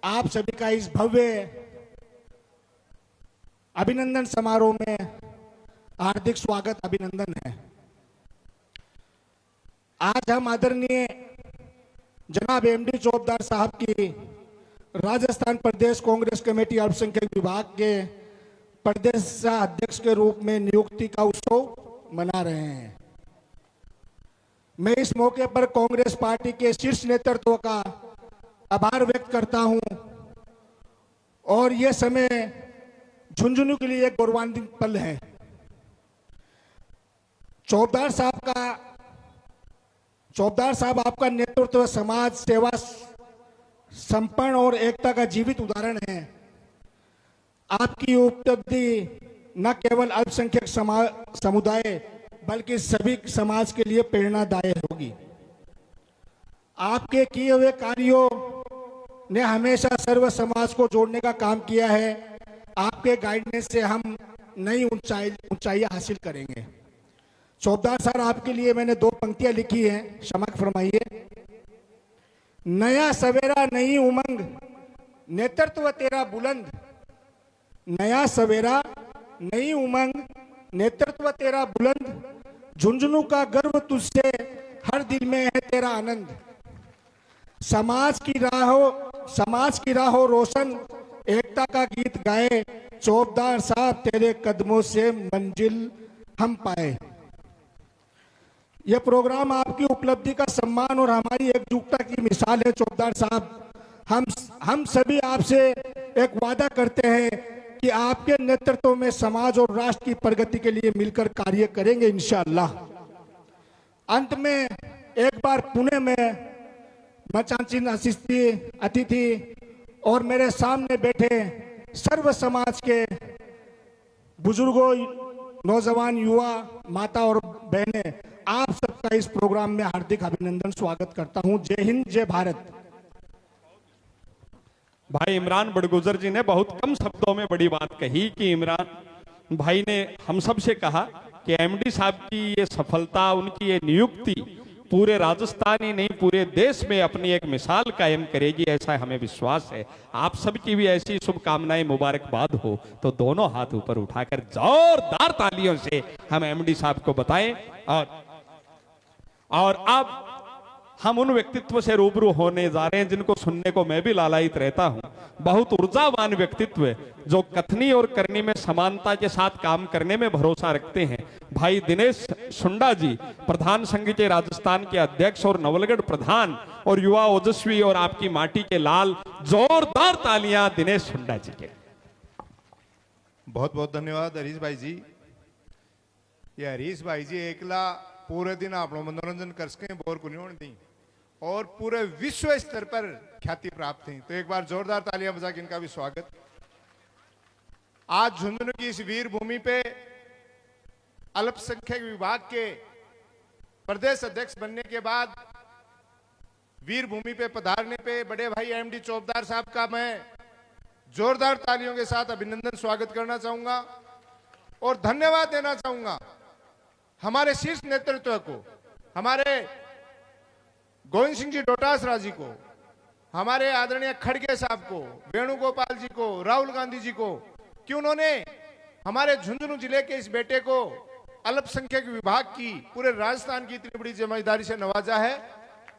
आप सभी का इस भव्य अभिनंदन समारोह में हार्दिक स्वागत अभिनंदन है। आज हम आदरणीय जनाब एमडी चौबदार साहब की राजस्थान प्रदेश कांग्रेस कमेटी अल्पसंख्यक विभाग के प्रदेश अध्यक्ष के रूप में नियुक्ति का उत्सव मना रहे हैं। मैं इस मौके पर कांग्रेस पार्टी के शीर्ष नेतृत्व का आभार व्यक्त करता हूं और यह समय झुंझुनू के लिए एक गौरवान्वित पल है। चौबदार साहब आपका नेतृत्व समाज सेवा संपन्न और एकता का जीवित उदाहरण है। आपकी उपलब्धि न केवल अल्पसंख्यक समुदाय बल्कि सभी समाज के लिए प्रेरणादायक होगी। आपके किए हुए कार्यों ने हमेशा सर्व समाज को जोड़ने का काम किया है। आपके गाइडेंस से हम नई ऊंचाइयां हासिल करेंगे। चौबदार सर, आपके लिए मैंने 2 पंक्तियां लिखी हैं, क्षमा फरमाइए। नया सवेरा नई उमंग, नेतृत्व तेरा बुलंद। नया सवेरा नई उमंग, नेतृत्व तेरा बुलंद। झुंझुनू का गर्व तुझसे, हर दिल में है तेरा आनंद। समाज की राहों रोशन, एकता का गीत गाए। चौबदार साहब तेरे कदमों से मंजिल हम पाए। यह प्रोग्राम आपकी उपलब्धि का सम्मान और हमारी एकजुटता की मिसाल है। चौबदार साहब, हम सभी आपसे एक वादा करते हैं कि आपके नेतृत्व में समाज और राष्ट्र की प्रगति के लिए मिलकर कार्य करेंगे इंशाअल्लाह। अंत में एक बार पुणे में मचांचिन अतिथि और मेरे सामने बैठे सर्व समाज के बुजुर्गों, नौजवान, युवा, माता और बहनें, आप सबका इस प्रोग्राम में हार्दिक अभिनंदन स्वागत करता हूं। जय हिंद, जय भारत। भाई इमरान बड़गुजर जी ने बहुत कम शब्दों में बड़ी बात कही कि इमरान भाई ने हम सब से कहा कि एमडी साहब की ये सफलता, उनकी ये नियुक्ति पूरे राजस्थान ही नहीं पूरे देश में अपनी एक मिसाल कायम करेगी, ऐसा हमें विश्वास है। आप सबकी भी ऐसी शुभकामनाएं, मुबारकबाद हो तो दोनों हाथ ऊपर उठाकर जोरदार तालियों से हम एमडी साहब को बताएं। और अब हम उन व्यक्तित्व से रूबरू होने जा रहे हैं जिनको सुनने को मैं भी लालायित रहता हूं। बहुत ऊर्जावान व्यक्तित्व जो कथनी और करनी में समानता के साथ काम करने में भरोसा रखते हैं। भाई दिनेश सुंडा जी, प्रधान संघ के राजस्थान के अध्यक्ष और नवलगढ़ प्रधान और युवा ओजस्वी और आपकी माटी के लाल, जोरदार तालियां दिनेश सुंडा जी के। बहुत बहुत धन्यवाद हरीश भाई जी। ये हरीश भाई जी एकला पूरे दिन आप मनोरंजन कर सके बोर को नहीं दी और पूरे विश्व स्तर पर ख्याति प्राप्त है। तो एक बार जोरदार तालियां बजा के इनका भी स्वागत। आज झुंझुनू की इस वीर भूमि पे अल्पसंख्यक विभाग के प्रदेश अध्यक्ष बनने के बाद वीर भूमि पे पधारने पे बड़े भाई एमडी चौबदार साहब का मैं जोरदार तालियों के साथ अभिनंदन स्वागत करना चाहूंगा और धन्यवाद देना चाहूंगा हमारे शीर्ष नेतृत्व को, हमारे गोविंद सिंह जी डोटासरा जी को, हमारे आदरणीय खड़गे साहब को, वेणुगोपाल जी को, राहुल गांधी जी को, कि उन्होंने हमारे झुंझुनू जिले के इस बेटे को अल्पसंख्यक विभाग की पूरे राजस्थान की इतनी बड़ी जिम्मेदारी से नवाजा है।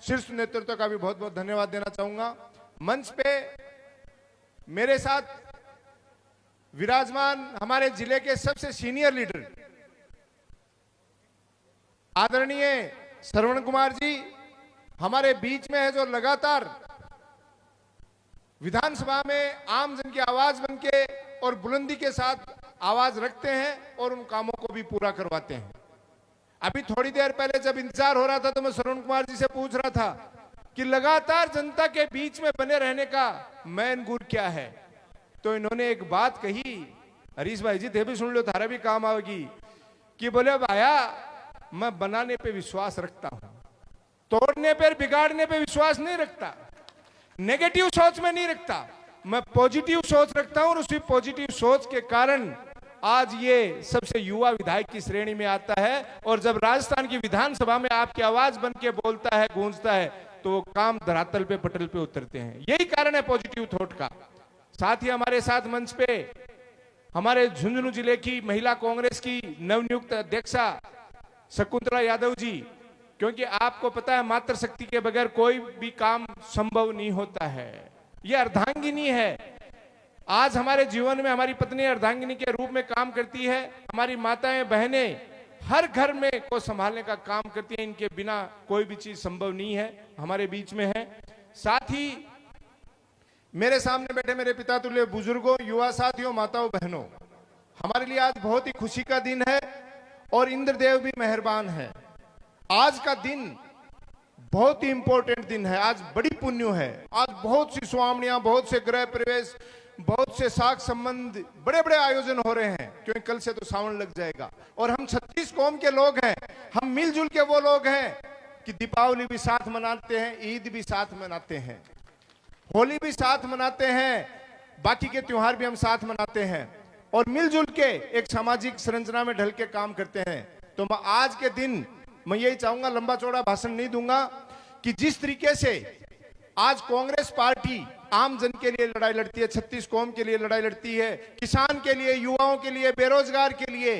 शीर्ष नेतृत्व का भी बहुत बहुत धन्यवाद देना चाहूंगा। मंच पे मेरे साथ विराजमान हमारे जिले के सबसे सीनियर लीडर आदरणीय श्रवण कुमार जी हमारे बीच में है, जो लगातार विधानसभा में आम जन की आवाज बनके और बुलंदी के साथ आवाज रखते हैं और उन कामों को भी पूरा करवाते हैं। अभी थोड़ी देर पहले जब इंतजार हो रहा था तो मैं श्रवण कुमार जी से पूछ रहा था कि लगातार जनता के बीच में बने रहने का मैन गुर क्या है, तो इन्होंने एक बात कही, हरीश भाई जी थे भी सुन लो, थारा भी काम आएगी, कि बोले भाया मैं बनाने पे विश्वास रखता हूं, तोड़ने पर बिगाड़ने पे विश्वास नहीं रखता, नेगेटिव सोच में नहीं रखता, मैं पॉजिटिव सोच रखता हूं और उसी पॉजिटिव सोच के कारण आज ये सबसे युवा विधायक की श्रेणी में आता है। और जब राजस्थान की विधानसभा में आपकी आवाज बन के बोलता है, गूंजता है, तो वो काम धरातल पे पटल पे उतरते हैं। यही कारण है पॉजिटिव थॉट का। साथ ही हमारे साथ मंच पे हमारे झुंझुनू जिले की महिला कांग्रेस की नवनियुक्त अध्यक्षा शकुंतला यादव जी, क्योंकि आपको पता है मातृशक्ति के बगैर कोई भी काम संभव नहीं होता है। ये अर्धांगिनी है। आज हमारे जीवन में हमारी पत्नी अर्धांगिनी के रूप में काम करती है। हमारी माताएं बहनें हर घर में को संभालने का काम करती हैं। इनके बिना कोई भी चीज संभव नहीं है, हमारे बीच में है। साथ ही मेरे सामने बैठे मेरे पिता तुल्य बुजुर्गों, युवा साथियों, माताओं, बहनों, हमारे लिए आज बहुत ही खुशी का दिन है और इंद्रदेव भी मेहरबान है। आज का दिन बहुत ही इंपॉर्टेंट दिन है। आज बड़ी पुण्य है। आज बहुत सी स्वामणियां, बहुत से गृह प्रवेश, बहुत से साख संबंध, बड़े बड़े आयोजन हो रहे हैं, क्योंकि कल से तो सावन लग जाएगा। और हम 36 कौम के लोग हैं। हम मिलजुल के वो लोग हैं कि दीपावली भी साथ मनाते हैं, ईद भी साथ मनाते हैं, होली भी साथ मनाते हैं, बाकी के त्योहार भी हम साथ मनाते हैं और मिलजुल के एक सामाजिक संरचना में ढल के काम करते हैं। तो मैं आज के दिन मैं यही चाहूंगा, लंबा चौड़ा भाषण नहीं दूंगा, कि जिस तरीके से आज कांग्रेस पार्टी आम जन के लिए लड़ाई लड़ती है, 36 कौम के लिए लड़ाई लड़ती है, किसान के लिए, युवाओं के लिए, बेरोजगार के लिए,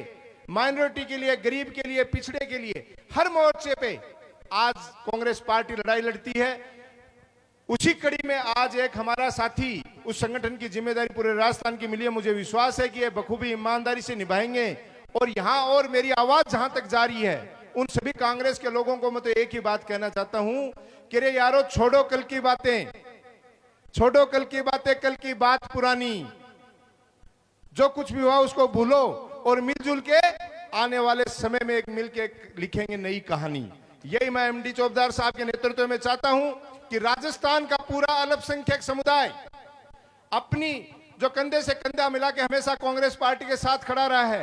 माइनॉरिटी के लिए, गरीब के लिए, पिछड़े के लिए, हर मोर्चे पे आज कांग्रेस पार्टी लड़ाई लड़ती है। उसी कड़ी में आज एक हमारा साथी उस संगठन की जिम्मेदारी पूरे राजस्थान की मिली है। मुझे विश्वास है कि ये बखूबी ईमानदारी से निभाएंगे। और यहां और मेरी आवाज जहां तक जा रही है, उन सभी कांग्रेस के लोगों को मैं तो एक ही बात कहना चाहता हूं कि रे यारो, छोड़ो कल की बातें, छोड़ो कल की बातें, कल की बात पुरानी, जो कुछ भी हुआ उसको भूलो और मिलजुल के आने वाले समय में एक मिल के लिखेंगे नई कहानी। यही मैं एमडी चौबदार साहब के नेतृत्व में चाहता हूं कि राजस्थान का पूरा अल्पसंख्यक समुदाय अपनी जो कंधे से कंधा मिला के हमेशा कांग्रेस पार्टी के साथ खड़ा रहा है,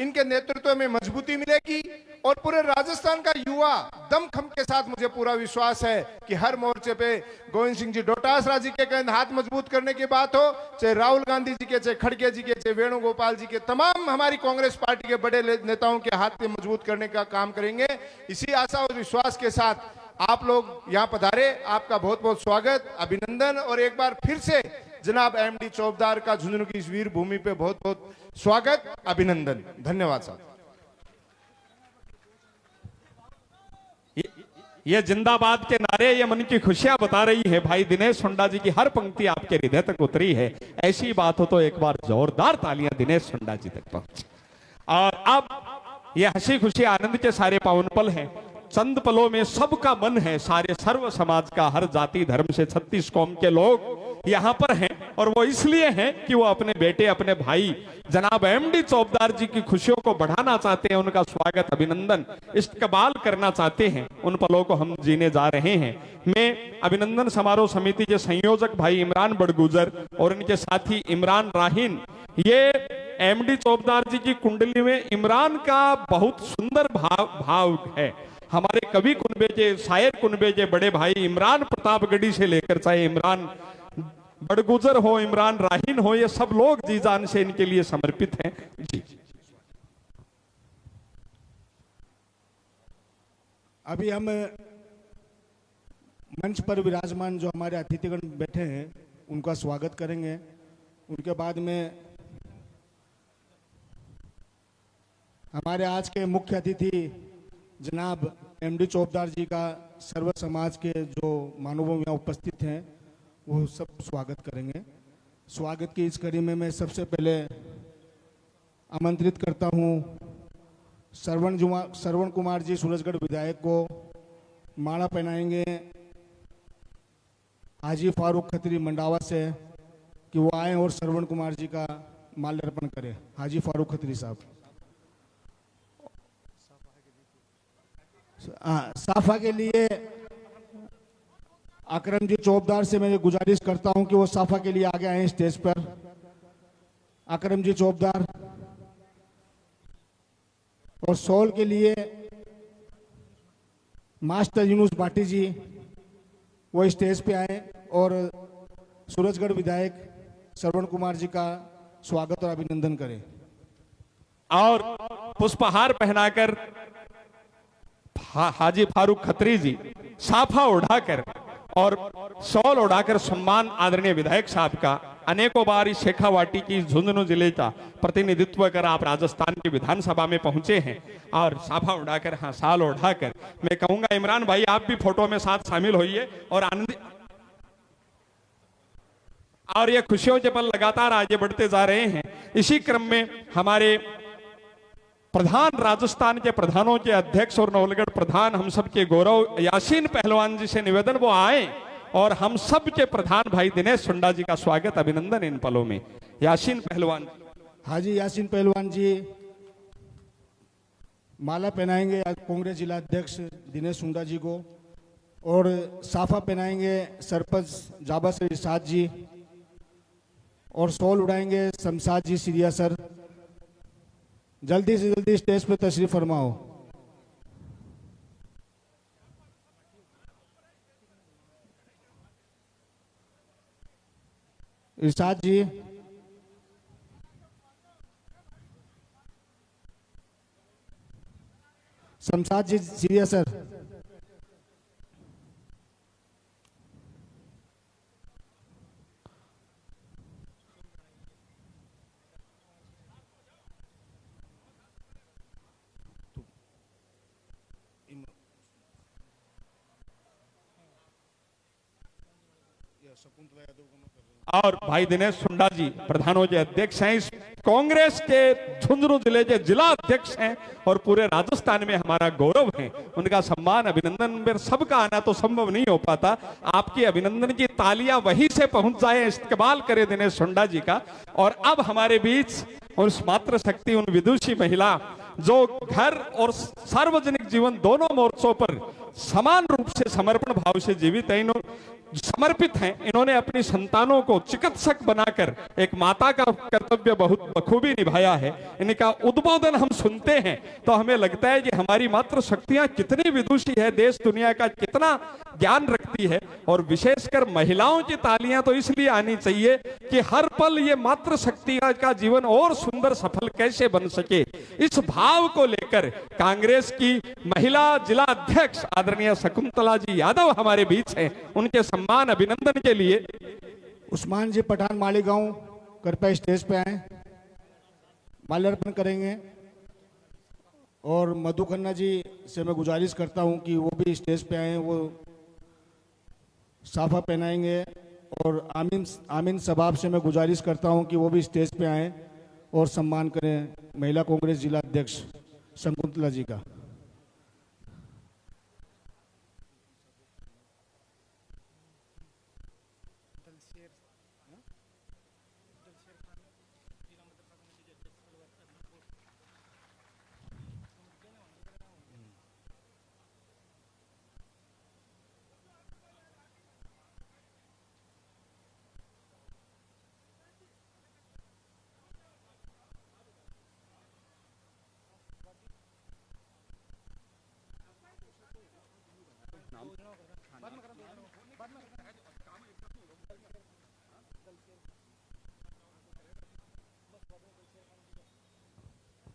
इनके नेतृत्व में मजबूती मिलेगी। और पूरे राजस्थान का युवा दमखम के साथ मुझे पूरा विश्वास है कि हर मोर्चे पे गोविंद सिंह जी डोटासरा जी के कहने हाथ मजबूत करने की बात हो, चाहे राहुल गांधी जी के, चाहे खड़गे जी के, चाहे वेणुगोपाल जी के, तमाम हमारी कांग्रेस पार्टी के बड़े नेताओं के हाथ पे मजबूत करने का काम करेंगे। इसी आशा और विश्वास के साथ आप लोग यहाँ पधारे, आपका बहुत बहुत स्वागत, अभिनंदन। और एक बार फिर से जनाब एमडी चौबदार का झुंझुनू की इस वीर भूमि पे बहुत बहुत स्वागत, अभिनंदन। धन्यवाद साहब। ये जिंदाबाद के नारे, ये मन की खुशियां बता रही है। भाई दिनेश सुंडा जी की हर पंक्ति आपके हृदय तक उतरी है। ऐसी बात हो तो एक बार जोरदार तालियां दिनेश सुंडा जी तक पहुंच। और अब ये हंसी खुशी आनंद के सारे पावन पल हैं। चंद पलों में सबका मन है, सारे सर्व समाज का, हर जाति धर्म से 36 कौम के लोग यहाँ पर हैं। और वो इसलिए हैं कि वो अपने बेटे, अपने भाई जनाब एमडी चौबदार जी की खुशियों को बढ़ाना चाहते हैं, उनका स्वागत, अभिनंदन, इस्तकबाल करना चाहते हैं। उन पलों को हम जीने जा रहे हैं। मैं अभिनंदन समारोह समिति के संयोजक भाई इमरान बड़गुजर और इनके साथी इमरान राहीन, ये एमडी चौबदार जी की कुंडली में इमरान का बहुत सुंदर भाव है। हमारे कवि कुनबे के, शायर कुनबे के बड़े भाई इमरान प्रतापगढ़ी से लेकर चाहे इमरान बड़गुजर हो, इमरान राहीन हो, ये सब लोग जी जान से इनके लिए समर्पित हैं। जी अभी हम मंच पर विराजमान जो हमारे अतिथिगण बैठे हैं उनका स्वागत करेंगे। उनके बाद में हमारे आज के मुख्य अतिथि जनाब एमडी चौबदार जी का सर्व समाज के जो मानवों यहाँ उपस्थित हैं वो सब स्वागत करेंगे। स्वागत की इस कड़ी में मैं सबसे पहले आमंत्रित करता हूँ श्रवण कुमार जी सूरजगढ़ विधायक को माला पहनाएंगे हाजी फारूक खत्री मंडावा से कि वो आए और श्रवण कुमार जी का माल्यार्पण करें। हाजी फारूक खत्री साहब। साफा के लिए अकरम जी चौबदार से मैं गुजारिश करता हूं कि वो साफा के लिए आगे आए स्टेज पर। अकरम जी चौबदार। और सोल के लिए मास्टर यूनुस भाटी जी वो स्टेज पे आए और सूरजगढ़ विधायक श्रवण कुमार जी का स्वागत और अभिनंदन करें। और पुष्पहार पहनाकर हाजी फारूक खत्री जी साफा उड़ाकर और शॉल उड़ाकर सम्मान आदरणीय विधायक साहब का अनेकों बार इस शेखावाटी की झुंझुनू जिले का प्रतिनिधित्व कर आप राजस्थान की विधानसभा में पहुंचे हैं और साफा उड़ाकर, हाँ, शाल उड़ाकर। मैं कहूंगा इमरान भाई आप भी फोटो में साथ शामिल होइए और आनंद। और ये खुशियों के पल लगातार आगे बढ़ते जा रहे हैं। इसी क्रम में हमारे प्रधान, राजस्थान के प्रधानों के अध्यक्ष और नवलगढ़ प्रधान, हम सब के गौरव यासीन पहलवान जी से निवेदन वो आए और हम सब के प्रधान भाई दिनेश सुंडा जी का स्वागत अभिनंदन इन पलों में। यासीन पहलवान। हाजी यासीन पहलवान जी माला पहनाएंगे कांग्रेस जिला अध्यक्ष दिनेश सुंडा जी को और साफा पहनाएंगे सरपंच जाबासर इरशाद जी और शॉल उड़ाएंगे शमशाद जी सिरिया सर। जल्दी से जल्दी स्टेज पे तशरीफ फरमाओ। इरशाद जी। शमशाद जी सिरिया सर। और भाई दिनेश सुंडा जी प्रधानों के अध्यक्ष हैं, इस कांग्रेस के झुंझुनू जिले के जिला अध्यक्ष हैं और पूरे राजस्थान में हमारा गौरव है। उनका सम्मान अभिनंदन में सबका आना तो संभव नहीं हो पाता। आपकी अभिनंदन की तालियां वहीं से पहुंच जाए, इस्तेमाल करे दिनेश सुंडा जी का। और अब हमारे बीच उस मातृ शक्ति, उन विदुषी महिला जो घर और सार्वजनिक जीवन दोनों मोर्चों पर समान रूप से समर्पण भाव से जीवित है, समर्पित हैं। इन्होंने अपनी संतानों को चिकित्सक बनाकर एक माता का कर्तव्य बहुत बखूबी निभाया है। इनका उद्बोधन हम सुनते हैं तो हमें लगता है कि हमारी मातृ शक्तियां कितनी विदुषी है, देश दुनिया का कितना ज्ञान रखती है। और विशेषकर महिलाओं की तालियां तो इसलिए आनी चाहिए कि हर पल ये मातृ शक्ति का जीवन और सुंदर सफल कैसे बन सके, इस भाव को लेकर कांग्रेस की महिला जिला अध्यक्ष आदरणीय शकुंतला जी यादव हमारे बीच हैं। उनके सम्मान अभिनंदन के लिए उस्मान जी पठान मालीगांव कृपया स्टेज पे आए, माल्यार्पण करेंगे। और मधु खन्ना जी से मैं गुजारिश करता हूं कि वो भी स्टेज पे आए, वो साफा पहनाएंगे। और आमीन सबाब से मैं गुजारिश करता हूं कि वो भी स्टेज पे आए और सम्मान करें महिला कांग्रेस जिला अध्यक्ष शकुंतला जी का।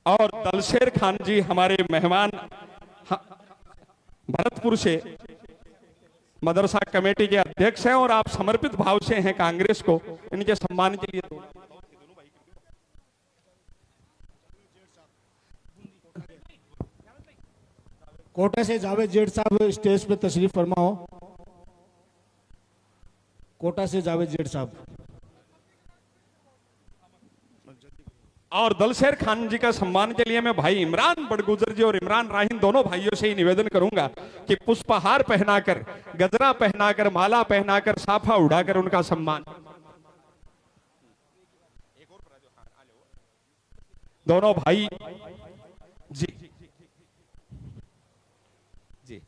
और दलशेर खान जी हमारे मेहमान भरतपुर से मदरसा कमेटी के अध्यक्ष हैं और आप समर्पित भाव से हैं कांग्रेस को। इनके सम्मान के लिए कोटा से जावेद जेठ साहब स्टेज पे तशरीफ फरमाओ। कोटा से जावेद जेठ साहब। और दलशेर खान जी का सम्मान के लिए मैं भाई इमरान बड़गुजर जी और इमरान राहीन दोनों भाइयों से ही निवेदन करूंगा कि पुष्पहार पहनाकर, गजरा पहनाकर, माला पहनाकर, साफा उड़ाकर उनका सम्मान। दोनों भाई जी जी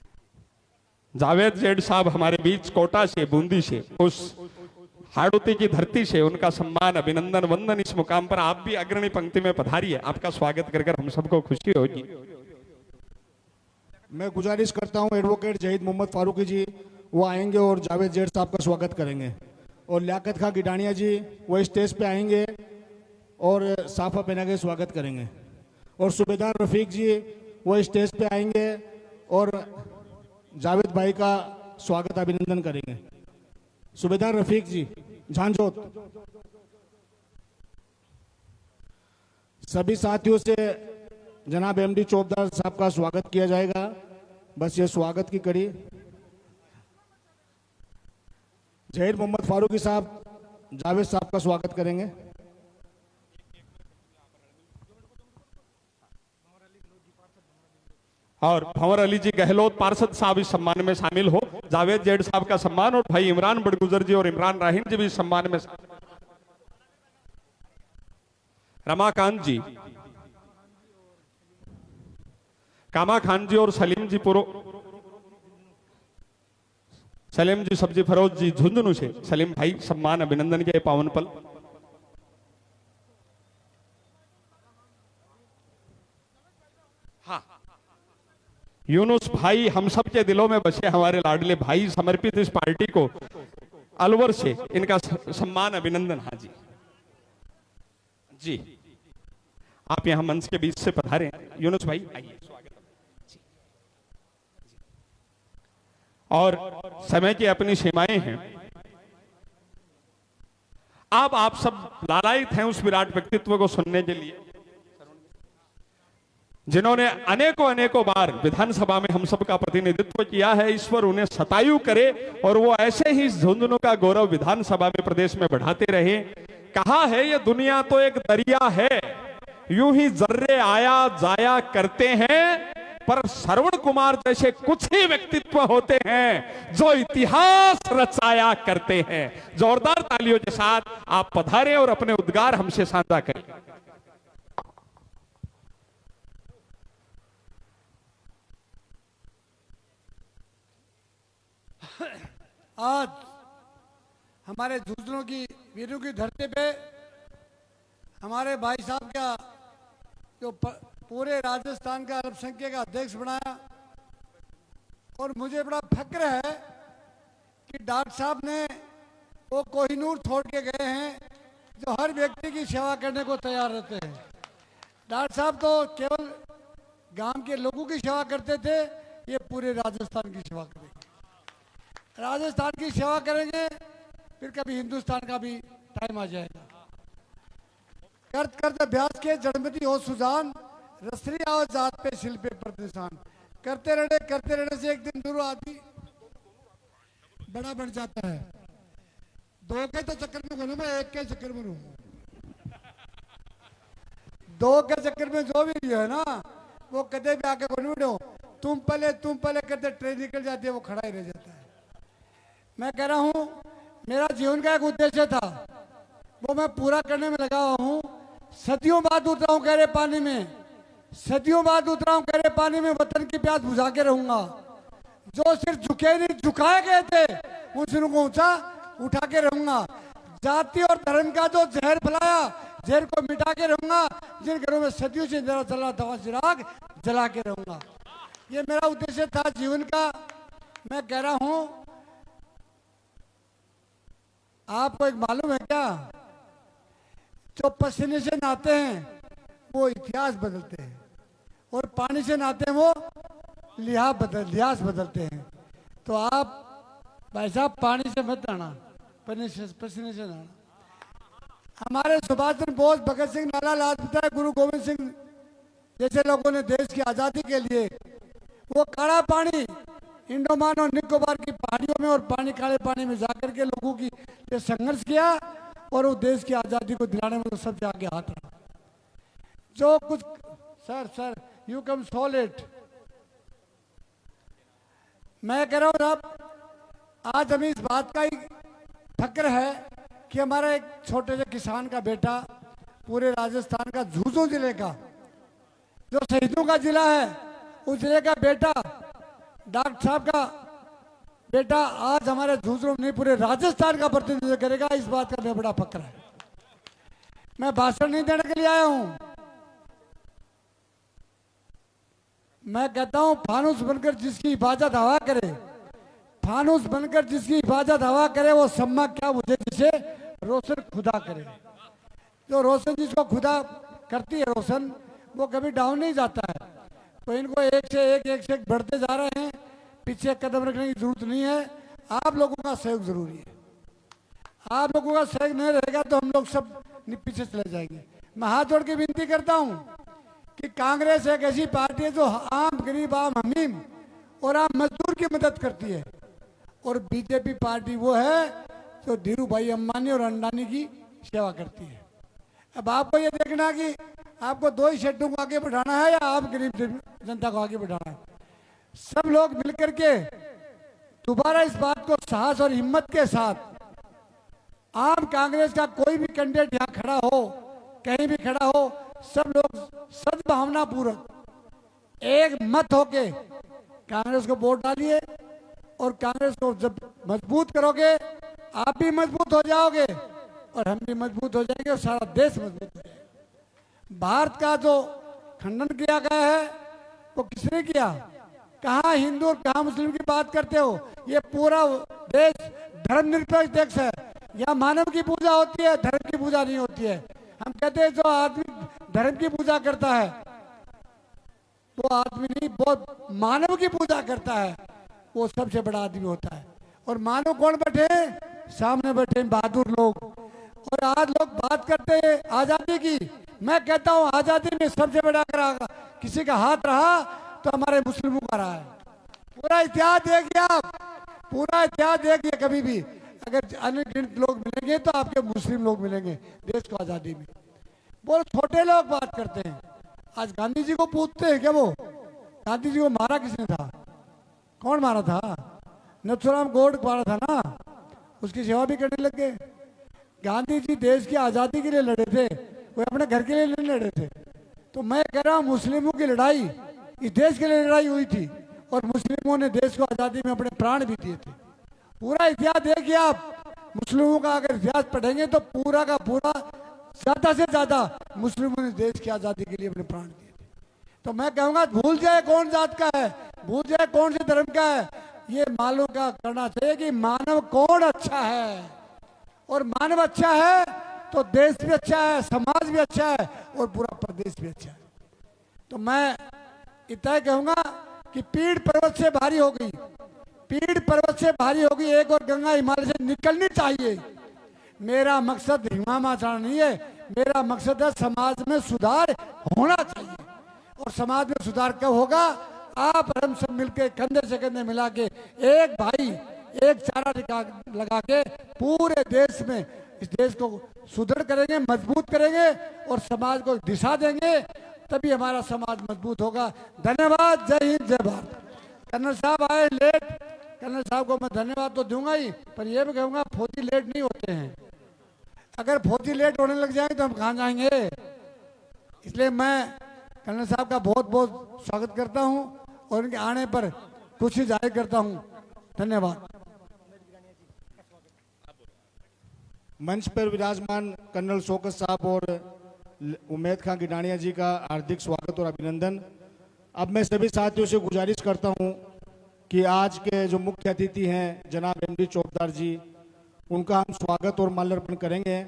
जावेद जेड साहब हमारे बीच कोटा से, बूंदी से, उस हाड़ौती की धरती से, उनका सम्मान, अभिनंदन, वंदन इस मुकाम पर आप भी अग्रणी पंक्ति में पधारिए। आपका स्वागत कर हम सबको खुशी होगी। मैं गुजारिश करता हूं एडवोकेट जहीद मोहम्मद फारूकी जी वो आएंगे और जावेद जेड साहब का स्वागत करेंगे, और लियाकत खां गिडानिया जी वो स्टेज पे आएंगे और साफा पहना के स्वागत करेंगे, और सूबेदार रफीक जी वो स्टेज पे आएंगे और जावेद भाई का स्वागत अभिनंदन करेंगे। सूबेदार रफीक जी झांझोत। सभी साथियों से जनाब एमडी चौबदार साहब का स्वागत किया जाएगा। बस ये स्वागत की कड़ी। जहीर मोहम्मद फारूकी साहब जावेद साहब का स्वागत करेंगे। और भंवर अली जी गहलोत पार्षद साहब इस सम्मान में शामिल हो। जावेद जेड साहब का सम्मान, और भाई इमरान बड़गुजर जी और इमरान राहीन जी भी इस सम्मान में। रमाकांत जी, कामा खान जी और सलीम जी सलीम जी सब्जी फरोज जी झुंझुनू से, सलीम भाई सम्मान अभिनंदन के पावन पल। हाँ, यूनुस भाई हम सब के दिलों में बसे हमारे लाडले भाई, समर्पित इस पार्टी को अलवर से, इनका सम्मान अभिनंदन। हाँ जी जी, आप यहां मंच के बीच से पधारे। यूनुस भाई आइए, और समय की अपनी सीमाएं हैं। आप सब लालायित हैं उस विराट व्यक्तित्व को सुनने के लिए, जिन्होंने अनेकों बार विधानसभा में हम सबका प्रतिनिधित्व किया है। ईश्वर उन्हें शतायु करे और वो ऐसे ही झुंझुनू का गौरव विधानसभा में, प्रदेश में बढ़ाते रहे। कहा है ये दुनिया तो एक दरिया है, यूं ही जर्रे आया जाया करते हैं, पर श्रवण कुमार जैसे कुछ ही व्यक्तित्व होते हैं जो इतिहास रचाया करते हैं। जोरदार तालियों के साथ आप पधारें और अपने उद्गार हमसे साझा करें। आज हमारे झुंझुनू की वीरों की धरती पे हमारे भाई साहब का जो पूरे राजस्थान का अल्पसंख्यक का अध्यक्ष बनाया, और मुझे बड़ा फक्र है कि डॉक्टर साहब ने वो कोहिनूर छोड़ के गए हैं जो हर व्यक्ति की सेवा करने को तैयार रहते हैं। डॉक्टर साहब तो केवल गांव के लोगों की सेवा करते थे, ये पूरे राजस्थान की सेवा करेंगे। राजस्थान की सेवा करेंगे, फिर कभी हिंदुस्तान का भी टाइम आ जाएगा। करत करत अभ्यास के जड़मती हो सुजान, रसरी आओ जात पे शिल पे प्रतिशान। करते रहने से एक दिन दूर आदमी बड़ा बन जाता है। दो के तो चक्कर में घूमू, मैं एक के चक्कर में रहूं। दो के चक्कर में जो भी है ना, वो कदे भी आके घूमो, तुम पहले करते ट्रेन निकल जाती है, वो खड़ा ही रह जाता है। मैं कह रहा हूं, मेरा जीवन का एक उद्देश्य था, वो मैं पूरा करने में लगा हुआ हूं। सदियों बाद उतरा हूं गहरे पानी में, सदियों बाद उतरा हूं गहरे पानी में, वतन की प्यास बुझा के रहूंगा। जो सिर झुके नहीं झुकाए गए थे, उन सिरों को ऊंचा उठा के रहूंगा। जाति और धर्म का जो जहर फैलाया, जहर को मिटा के रहूंगा। जिन घरों में सदियों से जरा चला था, चिराग जला के रहूंगा। ये मेरा उद्देश्य था जीवन का। मैं कह रहा हूं, आपको एक मालूम है क्या, जो पसीने से नहाते हैं वो इतिहास बदलते हैं, और पानी से नहाते हैं वो लिहाज बदलते हैं। तो आप भाई साहब पानी से मत नहाना, पसीने से नहाना। हमारे सुभाष चंद्र बोस, भगत सिंह, लाला लाजपत राय, गुरु गोविंद सिंह जैसे लोगों ने देश की आजादी के लिए वो काला पानी इंडोमान और निकोबार की पहाड़ियों में और काले पानी में जाकर के लोगों की ये संघर्ष किया, और वो देश की आजादी को दिलाने में तो सबसे आगे हाथ रहा। जो कुछ sir you come so let. मैं कह रहा हूं साहब, आज हमें इस बात का ही फक्र है कि हमारा एक छोटे से किसान का बेटा पूरे राजस्थान का झुंझुनू जिले का जो शहीदों का जिला है, उस जिले का बेटा, डॉक्टर साहब का बेटा आज हमारे झुंझुनू नहीं पूरे राजस्थान का प्रतिनिधित्व करेगा। इस बात का मैं बड़ा फक्र है। मैं भाषण नहीं देने के लिए आया हूं। मैं कहता हूं फानुस बनकर जिसकी हिफाजत हवा करे, फानुस बनकर जिसकी हिफाजत हवा करे, वो सम्मा क्या मुझे जिसे रोशन खुदा करे। जो रोशन जिसको खुदा करती है रोशन, वो कभी डाउन नहीं जाता है। तो इनको एक से एक बढ़ते जा रहे हैं। पीछे कदम रखने की जरूरत नहीं है। आप लोगों का सहयोग जरूरी है। आप लोगों का सहयोग नहीं रहेगा तो हम लोग सब पीछे चले जाएंगे। मैं हाथ जोड़ के विनती करता हूं कि कांग्रेस एक ऐसी पार्टी है जो आम गरीब, आम हमीम और आम मजदूर की मदद करती है, और बीजेपी पार्टी वो है जो धीरू भाई अंबानी और अंडानी की सेवा करती है। अब आपको ये देखना कि आपको दो ही शेड्यूल को आगे बढ़ाना है या आप गरीब जनता को आगे बढ़ाना है। सब लोग मिलकर के दोबारा इस बात को साहस और हिम्मत के साथ, आम कांग्रेस का कोई भी कैंडिडेट यहाँ खड़ा हो, कहीं भी खड़ा हो, सब लोग सद्भावना पूर्वक एक मत होके कांग्रेस को वोट डालिए। और कांग्रेस को जब मजबूत करोगे, आप भी मजबूत हो जाओगे और हम भी मजबूत हो जाएंगे और सारा देश मजबूत हो जाएगा। भारत का जो खंडन किया गया है वो किसने किया? कहाँ हिंदू और कहाँ मुस्लिम की बात करते हो? ये पूरा देश धर्मनिरपेक्ष देश है। यहाँ मानव की पूजा होती है, धर्म की पूजा नहीं होती है। हम कहते हैं जो आदमी धर्म की पूजा करता है वो आदमी नहीं, वो मानव की पूजा करता है, वो सबसे बड़ा आदमी होता है। और मानव कौन बैठे? सामने बैठे बहादुर लोग। और आज लोग बात करते हैं आजादी की। मैं कहता हूं आजादी में सबसे बड़ा अगर किसी का हाथ रहा तो हमारे मुस्लिमों का रहा है। पूरा इतिहास देखिए आप, पूरा इतिहास देखिए। कभी भी अगर अनगिनत लोग मिलेंगे तो आपके मुस्लिम लोग मिलेंगे देश को आजादी में। वो छोटे लोग बात करते हैं। आज गांधी जी को पूछते हैं क्या वो गांधी जी को मारा किसने था? कौन मारा था? नथुराम गोड मारा था ना, उसकी सेवा भी करने लग गए। गांधी जी देश की आजादी के लिए लड़े थे, कोई अपने घर के लिए नहीं लड़े थे। तो मैं कह रहा हूं मुस्लिमों की लड़ाई इस देश के लिए लड़ाई हुई थी, और मुस्लिमों ने देश को आजादी में अपने प्राण भी दिए थे। पूरा इतिहास देखिए आप। मुस्लिमों का अगर इतिहास पढ़ेंगे तो पूरा का पूरा ज्यादा से ज्यादा मुस्लिमों ने देश की आजादी के लिए अपने प्राण दिए थे। तो मैं कहूंगा भूल जाए कौन जात का है, भूल जाए कौन से धर्म का है, ये मालूम का करना चाहिए कि मानव कौन अच्छा है। और मानव अच्छा है तो देश भी अच्छा है, समाज भी अच्छा है और पूरा प्रदेश भी अच्छा है। तो मैं इतना कहूंगा कि पीड़ पर्वत से भारी हो गई, पीड़ पर्वत से भारी हो गई, एक और गंगा हिमालय से निकलनी चाहिए। मेरा मकसद हिमाचल नहीं है, मेरा मकसद है समाज में सुधार होना चाहिए। और समाज में सुधार कब होगा? आप हम सब मिलके कंधे से कंधे मिला के एक भाई एक चारा लगा के पूरे देश में इस देश को सुदृढ़ करेंगे, मजबूत करेंगे और समाज को दिशा देंगे, तभी हमारा समाज मजबूत होगा। धन्यवाद। जय हिंद, जय भारत। कर्नल साहब आए लेट, कर्नल साहब को मैं धन्यवाद तो दूंगा ही, पर यह भी कहूंगा फौजी लेट नहीं होते हैं। अगर फौजी लेट होने लग जाएंगे तो हम कहाँ जाएंगे? इसलिए मैं कर्नल साहब का बहुत बहुत स्वागत करता हूं और उनके आने पर खुशी जाहिर करता हूं। धन्यवाद। मंच पर विराजमान कर्नल शौकत साहब और उमेद खां गिडानिया जी का हार्दिक स्वागत और अभिनंदन। अब मैं सभी साथियों से गुजारिश करता हूं कि आज के जो मुख्य अतिथि हैं जनाब एमडी चौबदार जी, उनका हम स्वागत और माल्यार्पण करेंगे।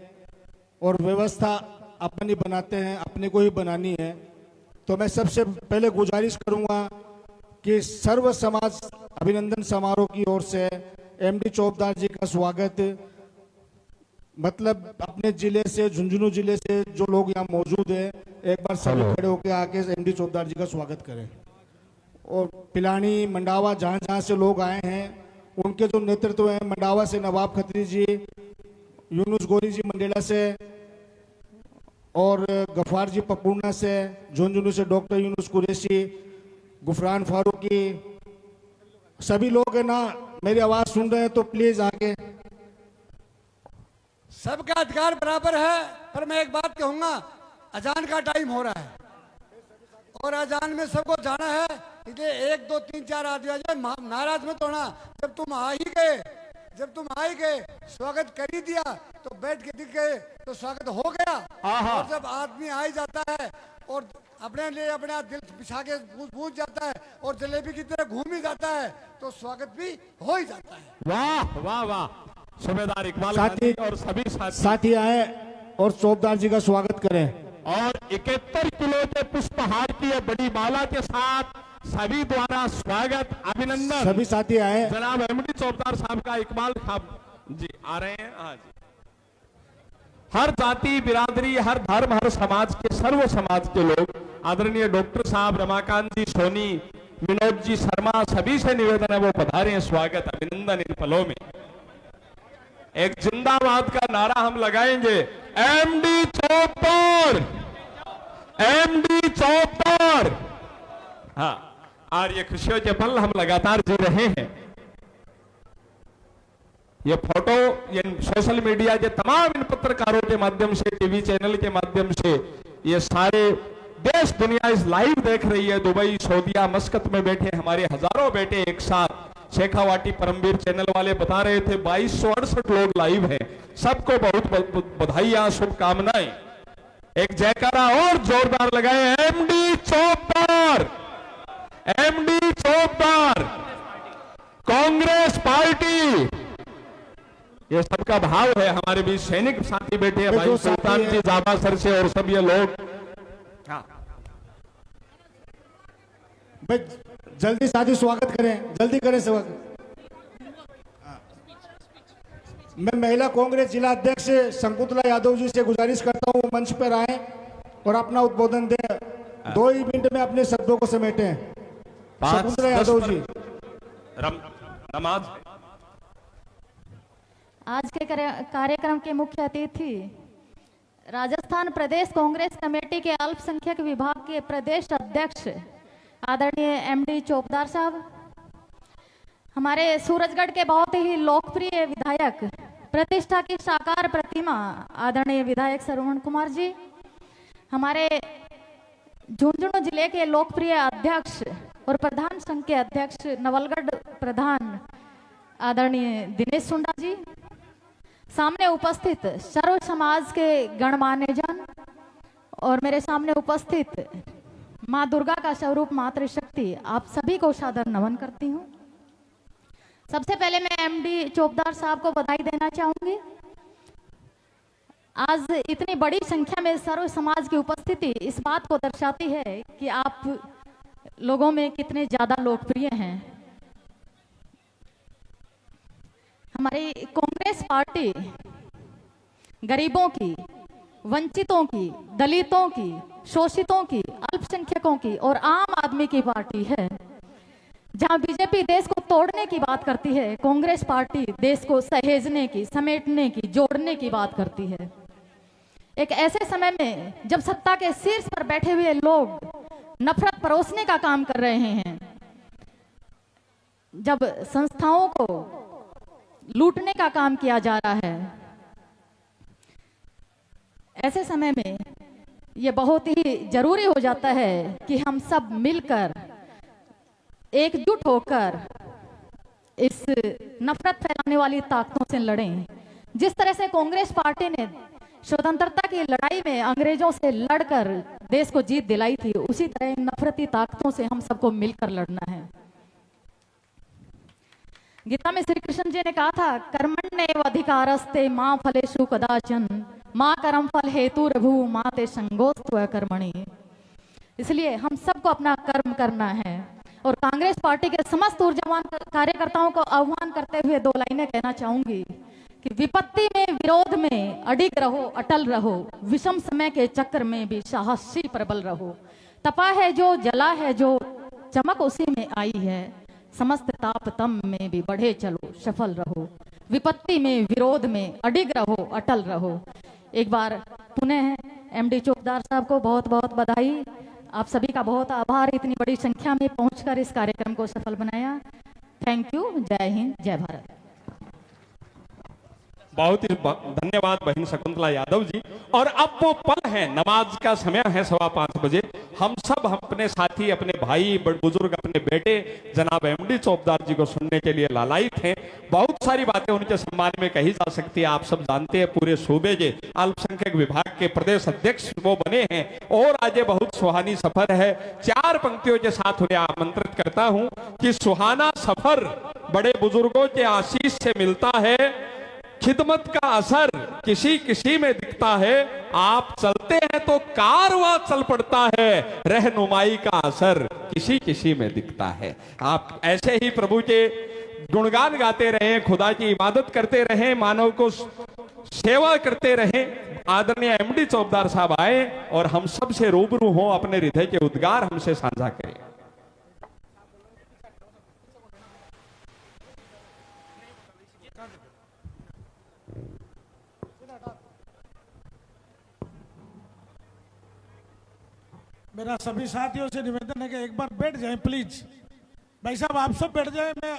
और व्यवस्था अपनी बनाते हैं, अपने को ही बनानी है। तो मैं सबसे पहले गुजारिश करूंगा कि सर्व समाज अभिनंदन समारोह की ओर से एमडी चौबदार जी का स्वागत, मतलब अपने जिले से, झुंझुनू जिले से जो लोग यहाँ मौजूद हैं, एक बार सभी खड़े होकर आके एमडी चौबदार जी का स्वागत करें। और पिलानी, मंडावा, जहाँ जहाँ से लोग आए हैं, उनके जो नेतृत्व हैं, मंडावा से नवाब खत्री जी, यूनुस गोरी जी मंडेला से, और गफार जी पपूर्णा से, झुंझुनू से डॉक्टर यूनुस कुरैशी, गुफरान फारूकी, सभी लोग है ना मेरी आवाज सुन रहे हैं तो प्लीज आके सबका अधिकार बराबर है, पर मैं एक बात कहूंगा, अजान का टाइम हो रहा है और अजान में सबको जाना है, इसलिए 1 2 3 4 आदमी आ जाए, नाराज मत होना। जब तुम आ ही गए, स्वागत कर ही दिया तो बैठ के दिख गए तो स्वागत हो गया। और जब आदमी आ ही जाता है और अपने लिए अपना दिल बिछा के पूछ जाता है और जलेबी की तरह घूम ही जाता है तो स्वागत भी हो ही जाता है। वाह वाह वाह, सूबेदार इकबाल साथी खान और सभी साथी आए और चौबदार जी का स्वागत करें। और 71 किलो के पुष्पहार की बड़ी माला के साथ सभी द्वारा स्वागत, अभिनंदन। सभी साथी आए। जनाब एमडी चौबदार साहब का इकबाल खान जी आ रहे हैं। हाँ जी, हर जाति बिरादरी, हर धर्म, हर समाज के, सर्व समाज के लोग, आदरणीय डॉक्टर साहब, रमाकांत जी सोनी, विनोद जी शर्मा, सभी से निवेदन है वो पधारे, स्वागत अभिनंदन इन पलों में। एक जिंदाबाद का नारा हम लगाएंगे, एमडी चौबदार, एमडी चौबदार। हाँ, और ये खुशियों के पल हम लगातार जी रहे हैं। ये फोटो ये सोशल मीडिया के तमाम इन पत्रकारों के माध्यम से, टीवी चैनल के माध्यम से, ये सारे देश दुनिया इस लाइव देख रही है। दुबई, सऊदीया, मस्कत में बैठे हमारे हजारों बेटे एक साथ, शेखावाटी परमवीर चैनल वाले बता रहे थे 2268 लोग लाइव हैं। सबको बहुत बहुत बधाइयां, शुभकामनाएं। एक जयकारा और जोरदार लगाए, MD Chaubdar, MD Chaubdar, Congress party. ये सबका भाव है। हमारे बीच सैनिक साथी बैठे हैं, भाई सुल्तान जी जाबा सर से और सब ये लोग। हाँ, जल्दी साथी स्वागत करें, जल्दी करें स्वागत। मैं महिला कांग्रेस जिला अध्यक्ष शंकुतला यादव जी से गुजारिश करता हूं मंच पर आए और अपना उद्बोधन दें। 2 ही मिनट में अपने शब्दों को समेटें। शंकुतला यादव जी। नमाज। आज के कार्यक्रम के मुख्य अतिथि राजस्थान प्रदेश कांग्रेस कमेटी के अल्पसंख्यक विभाग के प्रदेश अध्यक्ष आदरणीय एमडी चौबदार साहब, हमारे सूरजगढ़ के बहुत ही लोकप्रिय विधायक, प्रतिष्ठा की साकार प्रतिमा आदरणीय विधायक श्रवण कुमार जी, हमारे झुंझुनू जिले के लोकप्रिय अध्यक्ष और प्रधान संघ के अध्यक्ष नवलगढ़ प्रधान आदरणीय दिनेश सुंडा जी, सामने उपस्थित सर्व समाज के गणमान्य जन और मेरे सामने उपस्थित माँ दुर्गा का स्वरूप मातृशक्ति, आप सभी को सादर नमन करती हूँ। सबसे पहले मैं एमडी चौबदार साहब को बधाई देना चाहूंगी। आज इतनी बड़ी संख्या में सर्व समाज की उपस्थिति इस बात को दर्शाती है कि आप लोगों में कितने ज्यादा लोकप्रिय हैं। हमारी कांग्रेस पार्टी गरीबों की, वंचितों की, दलितों की, शोषितों की, अल्पसंख्यकों की और आम आदमी की पार्टी है। जहां बीजेपी देश को तोड़ने की बात करती है, कांग्रेस पार्टी देश को सहेजने की, समेटने की, जोड़ने की बात करती है। एक ऐसे समय में जब सत्ता के शीर्ष पर बैठे हुए लोग नफरत परोसने का काम कर रहे हैं, जब संस्थाओं को लूटने का काम किया जा रहा है, ऐसे समय में यह बहुत ही जरूरी हो जाता है कि हम सब मिलकर एकजुट होकर इस नफरत फैलाने वाली ताकतों से लड़ें। जिस तरह से कांग्रेस पार्टी ने स्वतंत्रता की लड़ाई में अंग्रेजों से लड़कर देश को जीत दिलाई थी, उसी तरह नफरती ताकतों से हम सबको मिलकर लड़ना है। गीता में श्री कृष्ण जी ने कहा था, कर्मण्येव अधिकारस्ते मां फलेषु कदाचन मां कर्म फल हेतु रघु माते संगोस्त्व कर्मणि। इसलिए हम सबको अपना कर्म करना है और कांग्रेस पार्टी के समस्त ऊर्जावान कार्यकर्ताओं को आह्वान करते हुए 2 लाइनें कहना चाहूंगी कि विपत्ति में, विरोध में अडिग रहो, अटल रहो, विषम समय के चक्र में भी साहसी प्रबल रहो। तपा है जो, जला है जो, चमक उसी में आई है, समस्त ताप तम में भी बढ़े चलो, सफल रहो। विपत्ति में, विरोध में अडिग रहो, अटल रहो। एक बार पुनः एमडी चौबदार साहब को बहुत बहुत बधाई। आप सभी का बहुत आभार, इतनी बड़ी संख्या में पहुंचकर इस कार्यक्रम को सफल बनाया। Thank you. जय हिंद, जय भारत। बहुत ही धन्यवाद बहन शकुंतला यादव जी। और अब वो पल है, नमाज का समय है 5:15 बजे। हम सब अपने साथी, अपने भाई, बड़े बुजुर्ग, अपने बेटे जनाब एमडी चौबदार जी को सुनने के लिए लालायित हैं। बहुत सारी बातें उनके सम्मान में कही जा सकती है। आप सब जानते हैं पूरे सूबे के अल्पसंख्यक विभाग के प्रदेश अध्यक्ष वो बने हैं और आज ये बहुत सुहानी सफर है। 4 पंक्तियों के साथ उन्हें आमंत्रित करता हूं कि सुहाना सफर बड़े बुजुर्गों के आशीष से मिलता है, खिदमत का असर किसी किसी में दिखता है, आप चलते हैं तो कारवां चल पड़ता है, रहनुमाई का असर किसी किसी में दिखता है। आप ऐसे ही प्रभु के गुणगान गाते रहें, खुदा की इबादत करते रहें, मानव को सेवा करते रहें। आदरणीय एमडी चौबदार साहब आए और हम सब से रूबरू हों, अपने हृदय के उद्गार हमसे साझा करें। मेरा सभी साथियों से निवेदन है कि एक बार बैठ जाएं प्लीज। भाई साहब आप सब बैठ जाएं। मैं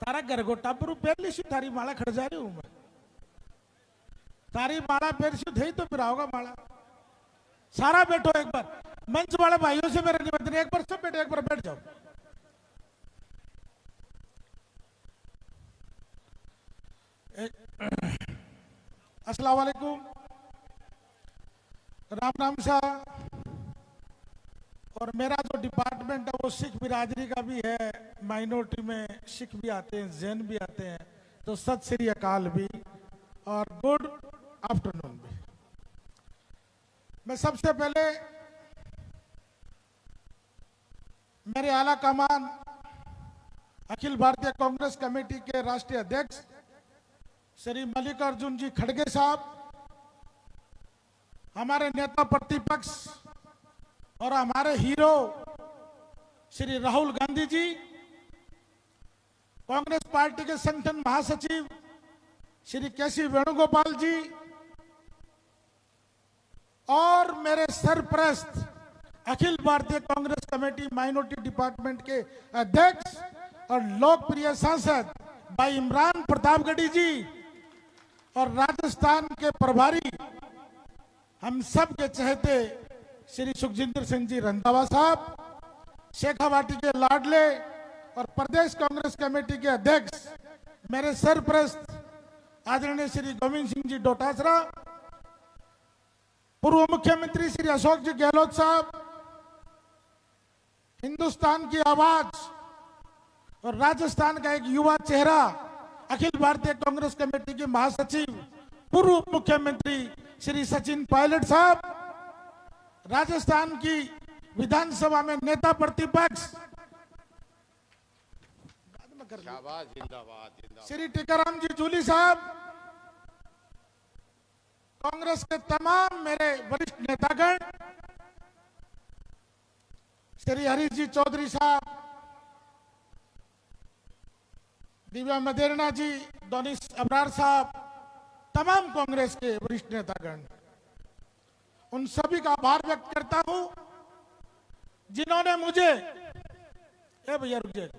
तारा घर गोटा पर पहली सी थारी माला खड़ जा रही हूं। मैं तारी माला पैर से थे तो फिर आओगा माला। सारा बैठो एक बार। मंच वाले भाइयों से मेरा निवेदन है, एक बार सब बैठो, एक बार बैठ जाओ। अस्सलाम वालेकुम, राम राम साहब। और मेरा जो डिपार्टमेंट है वो सिख बिरादरी का भी है। माइनॉरिटी में सिख भी आते हैं, जैन भी आते हैं, तो सत श्री अकाल भी और गुड आफ्टरनून भी। मैं सबसे पहले मेरे आला कमान अखिल भारतीय कांग्रेस कमेटी के राष्ट्रीय अध्यक्ष श्री मल्लिकार्जुन जी खड़गे साहब, हमारे नेता प्रतिपक्ष और हमारे हीरो श्री राहुल गांधी जी, कांग्रेस पार्टी के संगठन महासचिव श्री केसी वेणुगोपाल जी, और मेरे सरप्रस्त Akhil Bharatiya Congress committee minority department के अध्यक्ष और लोकप्रिय सांसद भाई इमरान प्रतापगढ़ी जी, और राजस्थान के प्रभारी हम सब के चहेते श्री सुखजिंदर सिंह जी रंधावा साहब, शेखावाटी के लाडले और प्रदेश कांग्रेस कमेटी के अध्यक्ष मेरे सरप्रस्त आदरणीय श्री गोविंद सिंह जी डोटासरा, पूर्व मुख्यमंत्री श्री अशोक जी गहलोत साहब, हिंदुस्तान की आवाज और राजस्थान का एक युवा चेहरा अखिल भारतीय कांग्रेस कमेटी के महासचिव पूर्व मुख्यमंत्री श्री सचिन पायलट साहब, राजस्थान की विधानसभा में नेता प्रतिपक्ष श्री टीकाराम जी जूली साहब, कांग्रेस के तमाम मेरे वरिष्ठ नेतागण, श्री हरीश जी चौधरी साहब, दिव्या मदेरणा जी, दोनिस अबरार साहब, तमाम कांग्रेस के वरिष्ठ नेतागण, उन सभी का आभार व्यक्त करता हूं जिन्होंने मुझे भैया रुक जाए,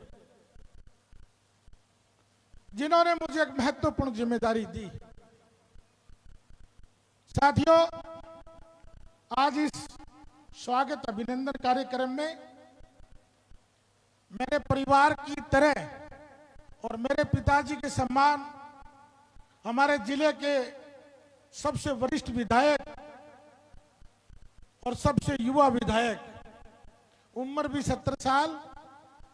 जिन्होंने मुझे एक महत्वपूर्ण जिम्मेदारी दी। साथियों, आज इस स्वागत अभिनंदन कार्यक्रम में मेरे परिवार की तरह और मेरे पिताजी के सम्मान हमारे जिले के सबसे वरिष्ठ विधायक और सबसे युवा विधायक, उम्र भी 70 साल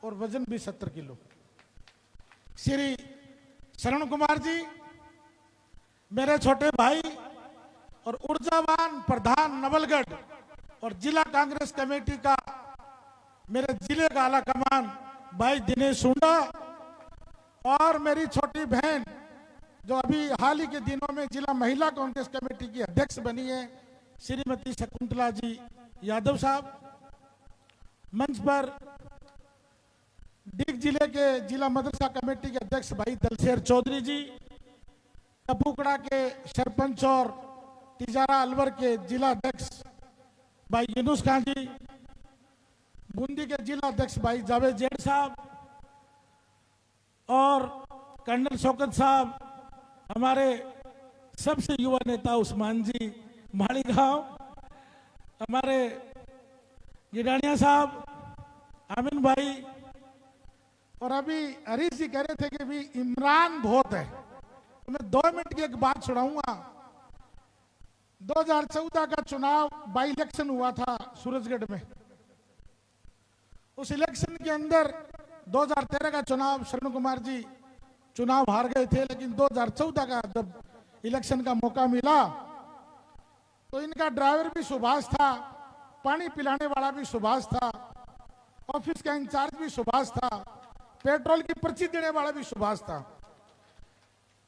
और वजन भी 70 किलो, श्री शरण कुमार जी, मेरे छोटे भाई और ऊर्जावान प्रधान नवलगढ़ और जिला कांग्रेस कमेटी का मेरे जिले का आला कमान भाई दिनेश सुंडा, और मेरी छोटी बहन जो अभी हाल ही के दिनों में जिला महिला कांग्रेस कमेटी की अध्यक्ष बनी है श्रीमती शकुंतला जी यादव साहब। मंच पर डीग जिले के जिला मदरसा कमेटी के अध्यक्ष भाई दलशेर चौधरी जी, कपूकड़ा के सरपंच और तिजारा अलवर के जिला अध्यक्ष भाई यूनुस खान जी, बूंदी के जिला अध्यक्ष भाई जावेद जेठ साहब, और कर्नल शौकत साहब, हमारे सबसे युवा नेता उस्मान जी मालीगांव, हमारे गिडानिया साहब, आमिन भाई, और अभी हरीश जी कह रहे थे कि भी इमरान बहुत है। तो मैं 2 मिनट की एक बात सुनाऊंगा। 2014 का चुनाव बाई इलेक्शन हुआ था सूरजगढ़ में। उस इलेक्शन के अंदर 2013 का चुनाव शरण कुमार जी चुनाव हार गए थे, लेकिन 2014 का जब इलेक्शन का मौका मिला तो इनका ड्राइवर भी सुभाष था, पानी पिलाने वाला भी सुभाष था, ऑफिस का इंचार्ज भी सुभाष था, पेट्रोल की पर्ची देने वाला भी सुभाष था।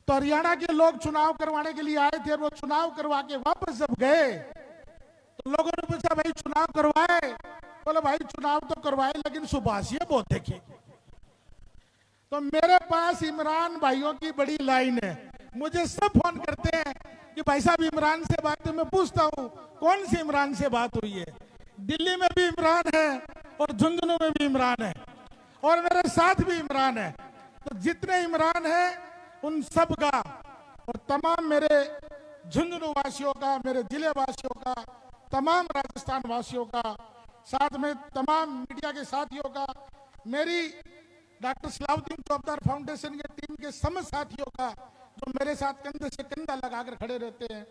तो हरियाणा के लोग चुनाव करवाने के लिए आए थे और वो चुनाव करवा के वापस जब गए तो लोगों ने पूछा भाई चुनाव करवाए? बोले भाई चुनाव तो करवाए लेकिन सुभाष ये बहुत देखे। तो मेरे पास इमरान भाइयों की बड़ी लाइन है, मुझे सब फोन करते हैं कि भाई साहब इमरान से बात है। मैं पूछता हूँ कौन सी इमरान से बात हुई है? दिल्ली में भी इमरान है और झुंझुनू में भी इमरान है और मेरे साथ भी इमरान है। तो जितने इमरान हैं उन सब का और तमाम मेरे झुंझुनू वासियों का, मेरे जिले वासियों का, तमाम राजस्थान वासियों का, साथ में तमाम मीडिया के साथियों का, मेरी डॉक्टर सलाउद्दीन चौबदार फाउंडेशन के टीम के समस्त साथियों का जो मेरे साथ कंधे से कंधा लगाकर खड़े रहते हैं,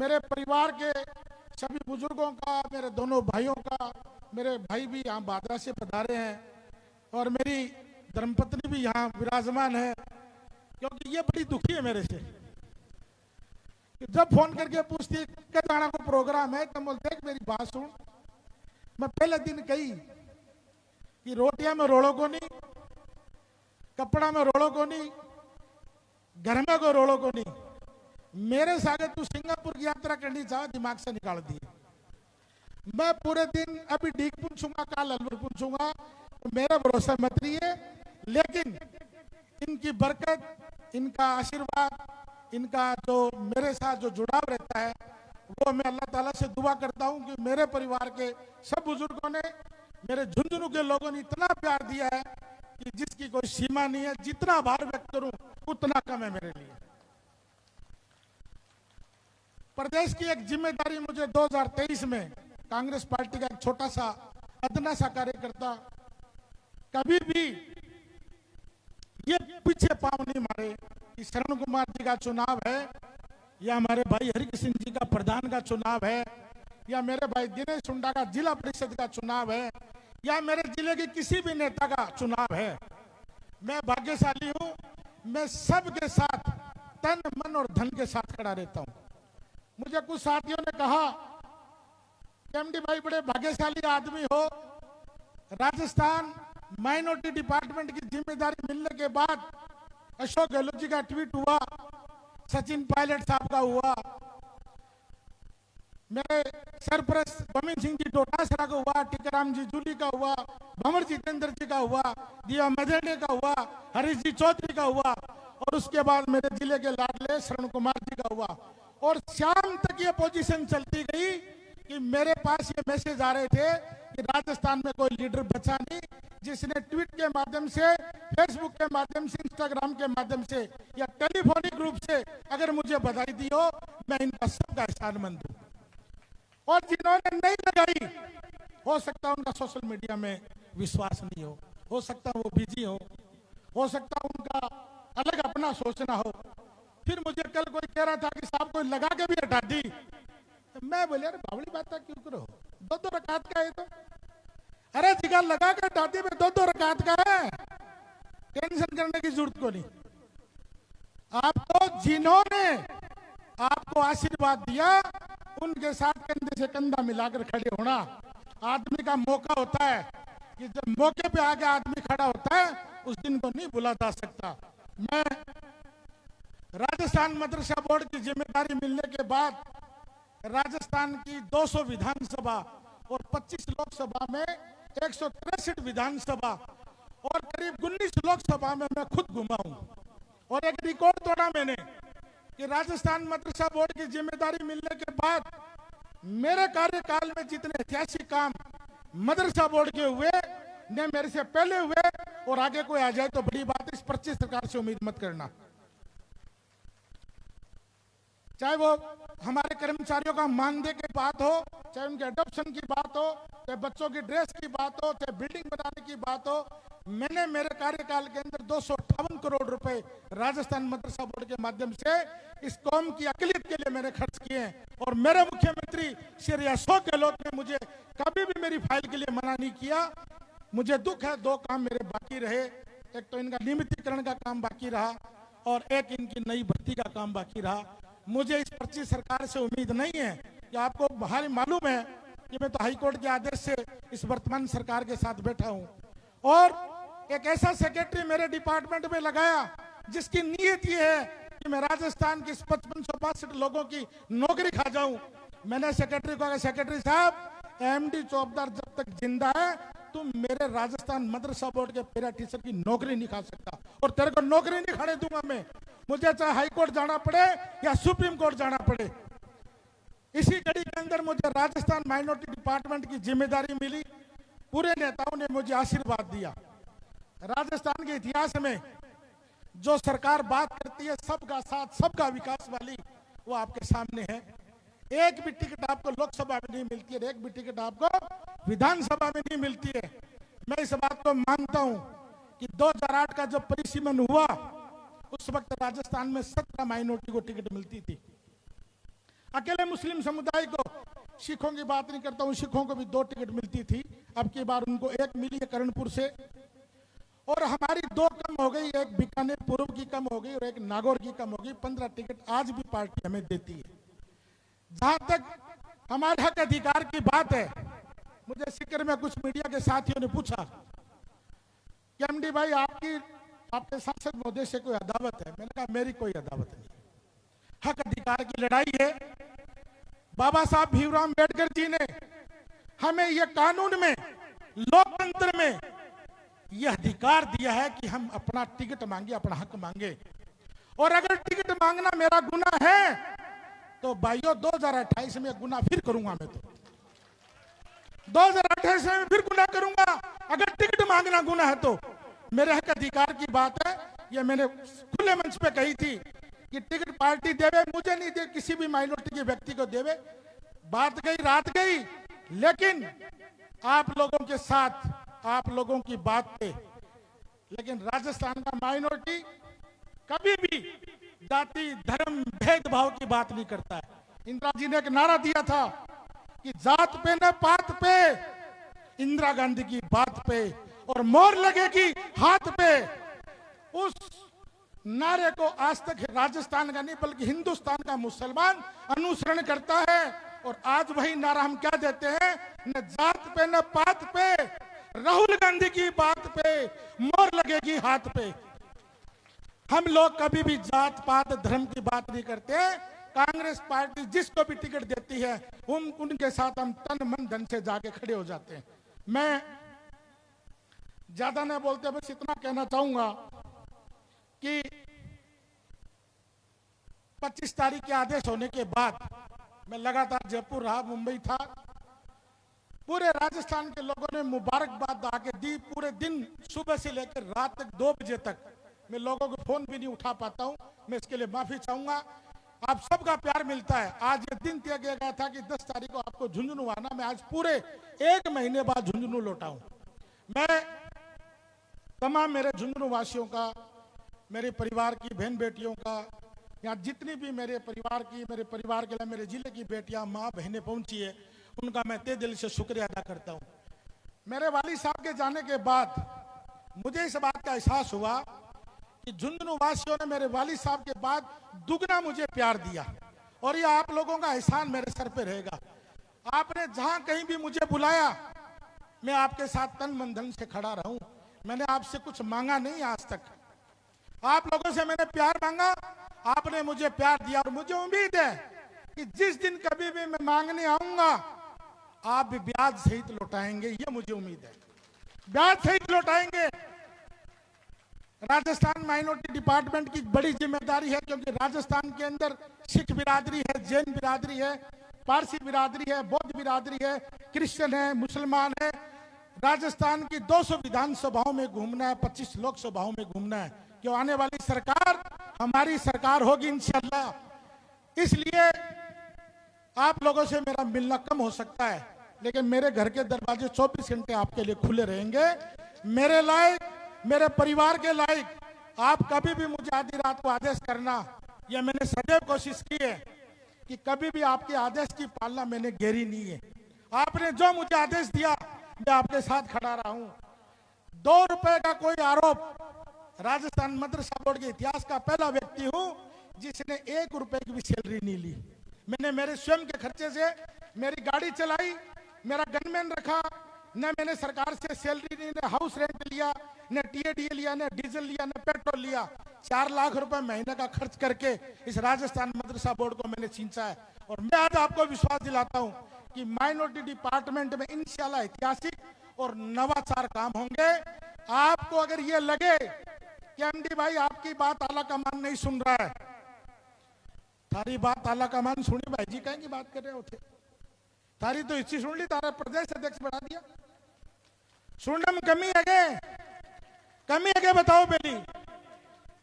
मेरे परिवार के सभी बुजुर्गों का, मेरे दोनों भाइयों का, मेरे भाई भी यहाँ बादरा से पधारे हैं और मेरी धर्मपत्नी भी यहाँ विराजमान है, क्योंकि ये बड़ी दुखी है मेरे से। जब फोन करके पूछती कदाना को प्रोग्राम है तो बोलते देख मेरी बात सुन, मैं पहले दिन कही कि रोटियां में रोड़ो को नहीं, कपड़ा में रोड़ो को नहीं, घर में को रोड़ो को नहीं, मेरे साथ तू सिंगापुर की यात्रा करनी चाह दिमाग से निकाल दी। मैं पूरे दिन अभी डीक पूछूंगा, काल अलवर पूछूंगा, तो मेरा भरोसा मत रही है, लेकिन इनकी बरकत, इनका आशीर्वाद, इनका जो मेरे साथ जो जुड़ाव रहता है वो मैं अल्लाह ताला से दुआ करता हूं कि मेरे परिवार के सब बुजुर्गों ने, मेरे झुंझुनू के लोगों ने इतना प्यार दिया है कि जिसकी कोई सीमा नहीं है। जितना आभार व्यक्त करूं उतना कम है मेरे लिए। प्रदेश की एक जिम्मेदारी मुझे 2023 में कांग्रेस पार्टी का एक छोटा सा अदना सा कार्यकर्ता कभी भी ये पीछे पांव नहीं मारे कि शरण कुमार जी का चुनाव है या हमारे भाई हरिकृष्ण जी का प्रधान का चुनाव है या मेरे भाई दिनेश हुड्डा का जिला परिषद का चुनाव है या मेरे जिले के किसी भी नेता का चुनाव है। मैं भाग्यशाली हूं, मैं सबके साथ तन मन और धन के साथ खड़ा रहता हूं। मुझे कुछ साथियों ने कहा कि एमडी भाई बड़े भाग्यशाली आदमी हो, राजस्थान माइनॉरिटी डिपार्टमेंट की जिम्मेदारी मिलने के बाद अशोक गहलोत जी का ट्वीट हुआ, सचिन पायलट साहब का हुआ, मेरे सरपरस्त गोविंद सिंह जी डोटासरा का हुआ, टीकाराम जी जूली का हुआ, भंवर जितेंद्र जी का हुआ, दिया मदेने का हुआ, हरीश जी चौधरी का हुआ और उसके बाद मेरे जिले के लाडले शरण कुमार जी का हुआ। और शाम तक ये पोजीशन चलती गई कि मेरे पास ये मैसेज आ रहे थे कि राजस्थान में कोई लीडर बचा नहीं जिसने ट्वीट के माध्यम से, फेसबुक के माध्यम से, इंस्टाग्राम के माध्यम से या टेलीफोनिक रूप से अगर मुझे बधाई दी हो, मैं इनका सबका एहसानमंद हूं। और जिन्होंने नहीं लगाई, हो सकता है उनका सोशल मीडिया में विश्वास नहीं हो सकता वो बिजी हो सकता उनका अलग अपना सोचना हो। फिर मुझे कल कोई कह रहा था कि साहब कोई लगा के भी हटा दी, तो मैं बोले अरे बावली बात क्यों करो, 2-2 रकात का है तो, अरे जिगर लगा कर हटा दी, 2-2 रकात का है, टेंशन करने की जरूरत को नहीं। आपको जिन्होंने आपको आशीर्वाद दिया उनके साथ कंधे से कंधा मिलाकर खड़े होना आदमी का मौका होता है कि जब मौके पे आके आदमी खड़ा होता है उस दिन को नहीं भुला जा सकता। मैं राजस्थान मदरसा बोर्ड की जिम्मेदारी मिलने के बाद राजस्थान की 200 विधानसभा और 25 लोकसभा में 163 विधानसभा और करीब 19 लोकसभा में मैं खुद घुमा हूं और एक रिकॉर्ड तोड़ा मैंने कि राजस्थान मदरसा बोर्ड की जिम्मेदारी मिलने के बाद मेरे कार्यकाल में जितने ऐतिहासिक काम मदरसा बोर्ड के हुए ने मेरे से पहले हुए और आगे कोई आ जाए तो बड़ी बात, इस पर सरकार से उम्मीद मत करना। चाहे वो हमारे कर्मचारियों का मानदेय की बात हो, चाहे उनके अडॉप्शन की बात हो, चाहे बच्चों की ड्रेस की बात हो, चाहे बिल्डिंग बनाने की बात हो, मैंने मेरे कार्यकाल के अंदर 258 करोड़ रुपए राजस्थान मदरसा बोर्ड के माध्यम से इस कौम की अकलियत के लिए मैंने खर्च किए हैं। और मेरे मुख्यमंत्री श्री अशोक गहलोत ने मुझे कभी भी मेरी फाइल के लिए मना नहीं किया। मुझे दुख है, 2 काम मेरे बाकी रहे, एक तो इनका नियमितीकरण का काम बाकी रहा और एक इनकी नई भर्ती का काम बाकी रहा। मुझे इस पर्ची सरकार से उम्मीद नहीं है कि आपको भारी मालूम है कि मैं तो हाईकोर्ट के आदेश से इस वर्तमान सरकार के साथ बैठा हूं और एक ऐसा सेक्रेटरी मेरे डिपार्टमेंट में लगाया जिसकी नीयत ये है कि मैं राजस्थान की 5562 लोगों की नौकरी खा जाऊं। मैंने सेक्रेटरी को कहा, सेक्रेटरी साहब, एमडी चौबदार जब तक जिंदा है तुम मेरे राजस्थान मदरसा बोर्ड के पैरा टीचर की नौकरी नहीं खा सकता और तेरे को नौकरी नहीं खाने दूंगा मैं, मुझे चाहे हाई कोर्ट जाना पड़े या सुप्रीम कोर्ट जाना पड़े। इसी कड़ी के अंदर मुझे राजस्थान माइनॉरिटी डिपार्टमेंट की जिम्मेदारी मिली। पूरे नेताओं ने मुझे आशीर्वाद दिया। राजस्थान के इतिहास में जो सरकार बात करती है सबका साथ सबका विकास वाली, वो आपके सामने है। एक भी टिकट आपको लोकसभा में नहीं मिलती है, एक भी टिकट आपको विधानसभा में नहीं मिलती है। मैं इस बात को मानता हूं कि 2008 का जब परिसीमन हुआ उस वक्त राजस्थान में 17 माइनॉरिटी को टिकट मिलती थी। अकेले मुस्लिम समुदाय को, सिखों की बात नहीं करता हूं, सिखों को भी 2 टिकट मिलती थी। अब की बार उनको 1 मिली है कर्णपुर से और हमारी 2 कम हो गई, एक बीकानेर पूर्व की कम हो गई और एक नागौर की कम हो गई। 15 टिकट आज भी पार्टी हमें देती है। जहां तक हमारे हक अधिकार की बात है, मुझे सिक्र में कुछ मीडिया के साथियों ने पूछा कि एमडी भाई आपके सांसद महोदय से कोई अदावत है? मैंने कहा मेरी कोई अदावत नहीं, हक अधिकार की लड़ाई है। बाबा साहब भीमराव अम्बेडकर जी ने हमें यह कानून में, लोकतंत्र में यह अधिकार दिया है कि हम अपना टिकट मांगे, अपना हक मांगे। और अगर टिकट मांगना मेरा गुनाह है तो भाइयों 2028 में गुनाह फिर करूंगा। मैं तो 2028 में फिर गुनाह करूंगा अगर टिकट मांगना गुनाह है तो। मेरे हक अधिकार की बात है, ये मैंने खुले मंच पे कही थी कि टिकट पार्टी देवे, मुझे नहीं दे, किसी भी माइनॉरिटी के व्यक्ति को देवे। बात गई, रात गई, लेकिन आप लोगों के साथ, आप लोगों की बात पे। लेकिन राजस्थान का माइनॉरिटी कभी भी जाति धर्म भेदभाव की बात नहीं करता है। इंदिरा जी ने एक नारा दिया था कि जात पे न पात पे, इंदिरा गांधी की बात पे और मोहर लगेगी हाथ पे। उस नारे को आज तक राजस्थान का नहीं बल्कि हिंदुस्तान का मुसलमान अनुसरण करता है। और आज वही नारा हम क्या देते हैं, न जात पे न पात पे, राहुल गांधी की बात पे मोहर लगेगी हाथ पे। हम लोग कभी भी जात पात धर्म की बात नहीं करते। कांग्रेस पार्टी जिसको भी टिकट देती है उनके साथ हम तन मन धन से जाके खड़े हो जाते हैं। मैं ज्यादा नहीं बोलते, बस इतना कहना चाहूंगा कि 25 तारीख के आदेश होने के बाद मैं लगातार जयपुर रहा, मुंबई था। पूरे राजस्थान के लोगों ने मुबारकबाद आके दी। पूरे दिन सुबह से लेकर रात तक 2 बजे तक मैं लोगों को फोन भी नहीं उठा पाता हूं, मैं इसके लिए माफी चाहूंगा। आप सबका प्यार मिलता है। आज ये दिन तय किया गया था कि 10 तारीख को आपको झुंझुनू आना, मैं आज पूरे 1 महीने बाद झुंझुनू लौटा हूं। मैं तमाम मेरे झुंझुनू वासियों का, मेरे परिवार की बहन बेटियों का, यहाँ जितनी भी मेरे परिवार के लिए मेरे जिले की बेटियां माँ बहनें पहुंची है, उनका मैं तहे दिल से शुक्रिया अदा करता हूं। मेरे वाली साहब के जाने के बाद मुझे इस बात का एहसास हुआ कि झुंझुनू वासियों ने मेरे वाली साहब के बाद दुगना मुझे प्यार दिया और ये आप लोगों का एहसान मेरे सर पे रहेगा। आपने जहां कहीं भी मुझे बुलाया, मैं आपके साथ तन मन धन से खड़ा रहूं। मैंने आपसे कुछ मांगा नहीं आज तक, आप लोगों से मैंने प्यार मांगा, आपने मुझे प्यार दिया। और मुझे उम्मीद है कि जिस दिन कभी भी मैं मांगने आऊंगा आप भी ब्याज सहित लौटाएंगे, ये मुझे उम्मीद है, ब्याज सहित लौटाएंगे। राजस्थान माइनॉरिटी डिपार्टमेंट की बड़ी जिम्मेदारी है, क्योंकि राजस्थान के अंदर सिख बिरादरी है, जैन बिरादरी है, पारसी बिरादरी है, बौद्ध बिरादरी है, क्रिश्चियन है, मुसलमान है। राजस्थान की 200 विधानसभाओं में घूमना है, 25 लोकसभाओं में घूमना है। क्यों आने वाली सरकार हमारी सरकार होगी इंशाअल्लाह। इसलिए आप लोगों से मेरा मिलना कम हो सकता है, लेकिन मेरे घर के दरवाजे 24 घंटे आपके लिए खुले रहेंगे। मेरे लायक, मेरे परिवार के लायक आप कभी भी मुझे आधी रात को आदेश करना, यह मैंने सदैव कोशिश की है कि कभी भी आपके आदेश की पालना मैंने गहरी नहीं है। आपने जो मुझे आदेश दिया मैं आपके साथ खड़ा रहा हूं। 2 रुपए का कोई आरोप, राजस्थान मदरसा बोर्ड के इतिहास का पहला व्यक्ति हूं जिसने 1 रुपए की भी सैलरी नहीं ली। मैंने मेरे स्वयं के खर्चे से मेरी गाड़ी चलाई, मेरा गनमैन रखा, न मैंने सरकार से सैलरी ली, न हाउस रेंट लिया, न टीएडीए लिया, न डीजल लिया, न पेट्रोल लिया। 4 लाख रुपए महीने का खर्च करके इस राजस्थान मदरसा बोर्ड को मैंने सींचा है। और मैं आज आपको विश्वास दिलाता हूं कि माइनॉरिटी डिपार्टमेंट में इंशाल्लाह ऐतिहासिक और नवाचार काम होंगे। आपको अगर ये लगे कि एमडी भाई आपकी बात आला कमान नहीं सुन रहा है, थारी बात आला कमान सुनी भाई जी, कहीं की बात कर रहे होते, थारी तो इसी सुन ली, तारा प्रदेश अध्यक्ष बना दिया। सुनने में कमी है क्या बताओ पहली?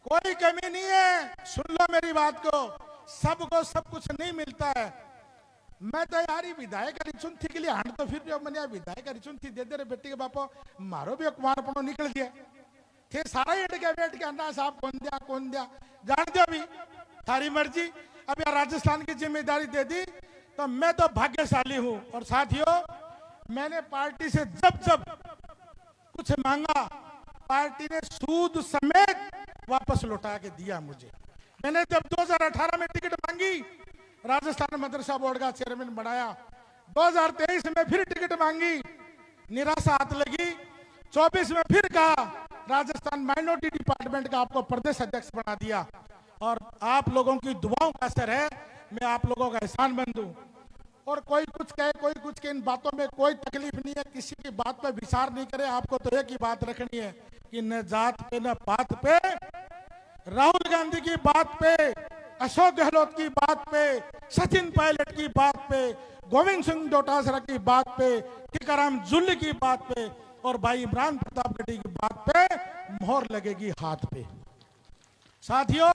कोई कमी नहीं है, सुन लो मेरी बात को। सबको सब कुछ नहीं मिलता है। मैं तो यार विधायक रिचुन थी के लिए हांड तो फिर भी मैंने विधायक रिचुन थी दे दे रे बेटी के बापो, मारो भी कुमारपणो निकल गया थे सारा ये बैठ के अन्ना साहब कौन दिया जान दो अभी, थारी मर्जी। अब यार राजस्थान की जिम्मेदारी दे दी तो मैं तो भाग्यशाली हूं। और साथियों, मैंने पार्टी से जब कुछ मांगा, पार्टी ने सूद समेत वापस लौटा के दिया मुझे। मैंने जब 2018 में टिकट मांगी, राजस्थान मदरसा बोर्ड का चेयरमैन बनाया। 2023 में फिर टिकट मांगी, निराशा हाथ लगी। 24 में फिर कहा राजस्थान माइनॉरिटी डिपार्टमेंट का आपको प्रदेश अध्यक्ष बना दिया। और आप लोगों की दुआओं का असर है, मैं आप लोगों का एहसानमंद हूं। और कोई कुछ कहे, कोई कुछ के, इन बातों में कोई तकलीफ नहीं है। किसी की बात पर विचार नहीं करे। आपको तो एक ही बात रखनी है कि न जात पे न पात पे, राहुल गांधी की बात पे, अशोक गहलोत की बात पे, सचिन पायलट की बात पे, गोविंद सिंह डोटासरा की बात पे, टीकाराम जूली की बात पे और भाई इमरान प्रतापगढ़ी की बात पे मोहर लगेगी हाथ पे। साथियों,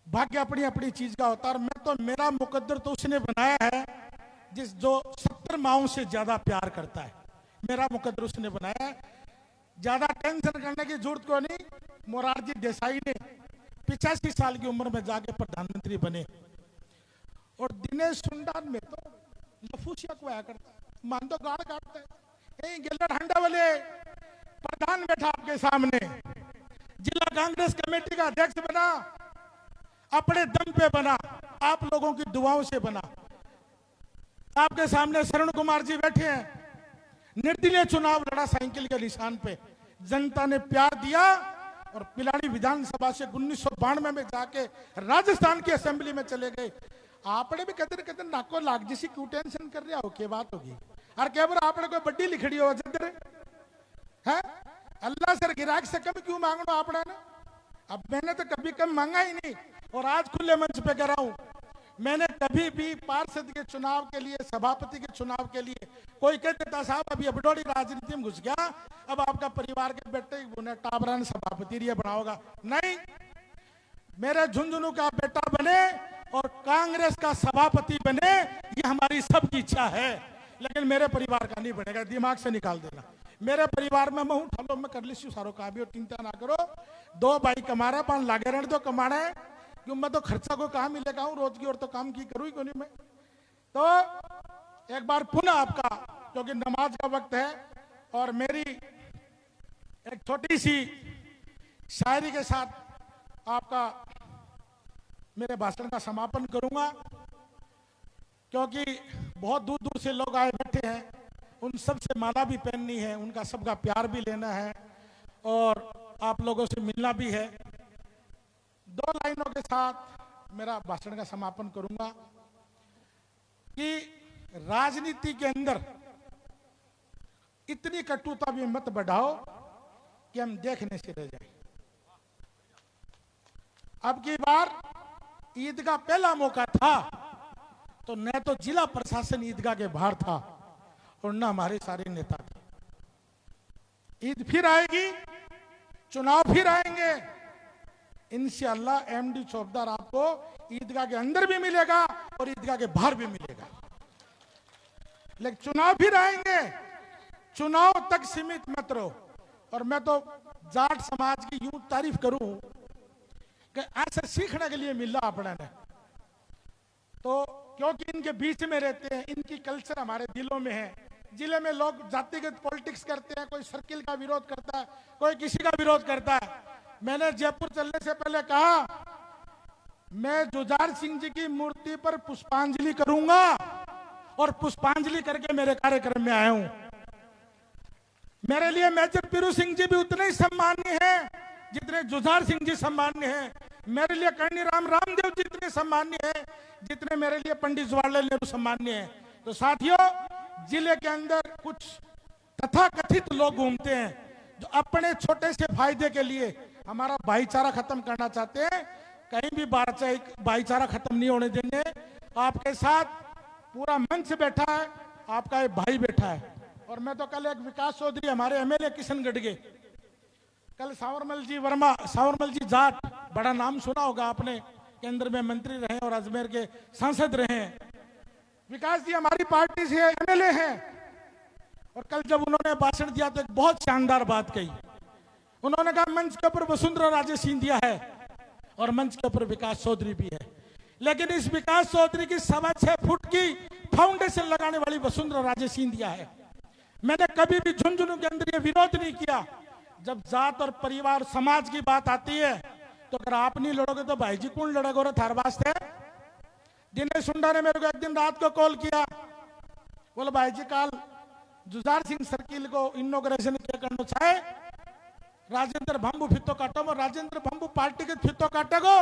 भाग्य अपनी अपनी चीज का होता है। मैं तो, मेरा मुकद्दर तो उसने बनाया है जो 70 माओं से ज्यादा प्यार करता है। मेरा मुकद्दर उसने बनाया है। ज्यादा टेंशन करने की जरूरत को नहीं। मोरारजी देसाई ने 85 साल की उम्र में जाके प्रधानमंत्री बने। और दिनेश सुंडान में तो लफूसिया को आया करता, मान तो गाड़ काटता है। यही गिल्लर हंडा वाले प्रधान बैठा आपके सामने, जिला कांग्रेस कमेटी का अध्यक्ष बना, अपने दम पे बना, आप लोगों की दुआओं से बना। आपके सामने शरण कुमार जी बैठे हैं, निर्दलीय चुनाव लड़ा साइकिल के निशान पे, जनता ने प्यार दिया और पिलानी विधानसभा से 1992 में जाके राजस्थान की असेंबली में चले गए। आपने भी कदर नाको लाग जैसी क्यों टेंशन कर रहे हो, क्या बात होगी? और क्या बार आपने कोई बड्डी लिखड़ी हो जदर है? अल्लाह सर गिराक से कम क्यों मांगना आपने ने? अब मैंने तो कभी कम मांगा ही नहीं। और आज खुले मंच पे कह रहा हूं, मैंने कभी भी पार्षद के चुनाव के लिए, सभापति के चुनाव के लिए, कोई कह देता साहब अभी अबडोली राजनीति में घुस गया, अब आपका परिवार के बेटे उन्हें टाबरान सभापति लिए बनाओगा, नहीं। मेरे झुंझुनू का बेटा बने और कांग्रेस का सभापति बने, ये हमारी सबकी इच्छा है। लेकिन मेरे परिवार का नहीं बनेगा, दिमाग से निकाल देना। मेरे परिवार में मैं हूं, ठालो मैं कर ली सारो काम भी, चिंता ना करो। 2 भाई कमा रहा, 5 लागे रहने दो कमाना है, क्यों मैं तो खर्चा को कहा मिलेगा हूं रोज की, और तो काम की करूँ क्यों नहीं मैं। तो एक बार पुनः आपका, क्योंकि नमाज का वक्त है, और मेरी एक छोटी सी शायरी के साथ आपका मेरे भाषण का समापन करूंगा, क्योंकि बहुत दूर दूर से लोग आए बैठे हैं, उन सब से माला भी पहननी है, उनका सबका प्यार भी लेना है और आप लोगों से मिलना भी है। 2 लाइनों के साथ मेरा भाषण का समापन करूंगा कि राजनीति के अंदर इतनी कटुता भी मत बढ़ाओ कि हम देखने से रह जाएं। अब की बार ईद का पहला मौका था तो न तो जिला प्रशासन ईदगाह के बाहर था और न हमारे सारे नेता थे। ईद फिर आएगी, चुनाव फिर आएंगे, इंशाअल्लाह एमडी चौबदार आपको ईदगाह के अंदर भी मिलेगा और ईदगाह के बाहर भी मिलेगा। लेकिन चुनाव भी रहेंगे, चुनाव तक सीमित मत रहो। और मैं तो जाट समाज की यूं तारीफ करूं कि ऐसे सीखने के लिए मिला अपने ने, तो क्योंकि इनके बीच में रहते हैं, इनकी कल्चर हमारे दिलों में है। जिले में लोग जातिगत पॉलिटिक्स करते हैं, कोई सर्किल का विरोध करता है, कोई किसी का विरोध करता है। मैंने जयपुर चलने से पहले कहा मैं जुझार सिंह जी की मूर्ति पर पुष्पांजलि करूंगा और पुष्पांजलि करके मेरे कार्यक्रम में आया हूं। मेरे लिए मेजर पीरू सिंह जी भी उतने ही सम्मान्य हैं जितने जुझार सिंह जी सम्मान्य हैं। मेरे लिए कर्णी रामदेव जी इतने सम्मान्य हैं जितने मेरे लिए पंडित जवाहरलाल नेहरू सम्मान्य हैं। तो साथियों, जिले के अंदर कुछ तथाकथित लोग घूमते हैं जो अपने छोटे से फायदे के लिए हमारा भाईचारा खत्म करना चाहते हैं। कहीं भी भाईचारा खत्म नहीं होने देंगे। आपके साथ पूरा मंच बैठा है, आपका एक भाई बैठा है। और मैं तो कल एक विकास चौधरी हमारे एमएलए किशनगढ़ के, कल सावरमल जी जाट, बड़ा नाम सुना होगा आपने, केंद्र में मंत्री रहे और अजमेर के सांसद रहे हैं। विकास जी हमारी पार्टी से एमएलए हैं। और कल जब उन्होंने भाषण दिया तो एक बहुत शानदार बात कही। उन्होंने कहा मंच के ऊपर वसुंधरा राजे सिंधिया है और मंच के ऊपर विकास चौधरी भी है, लेकिन इस विकास चौधरी की 6.25 फुट की फाउंडेशन लगाने वाली वसुंधरा राजे सिंधिया है। मैंने कभी भी झुंझुनू के अंदर ये विरोध नहीं किया। जब जात और परिवार समाज की बात आती है तो अगर आप नहीं लड़ोगे तो भाई जी कौन लड़ेगा? और थार वास्ते दिनेश सुंडा ने मेरे को एक दिन रात को कॉल किया, बोले भाई जी कल जुझार सिंह सर्किल को इनोग्रेशन क्या करना चाहे, राजेंद्र भंबू फितो काटो, और राजेंद्र भंबू पार्टी के फितो काटेगो,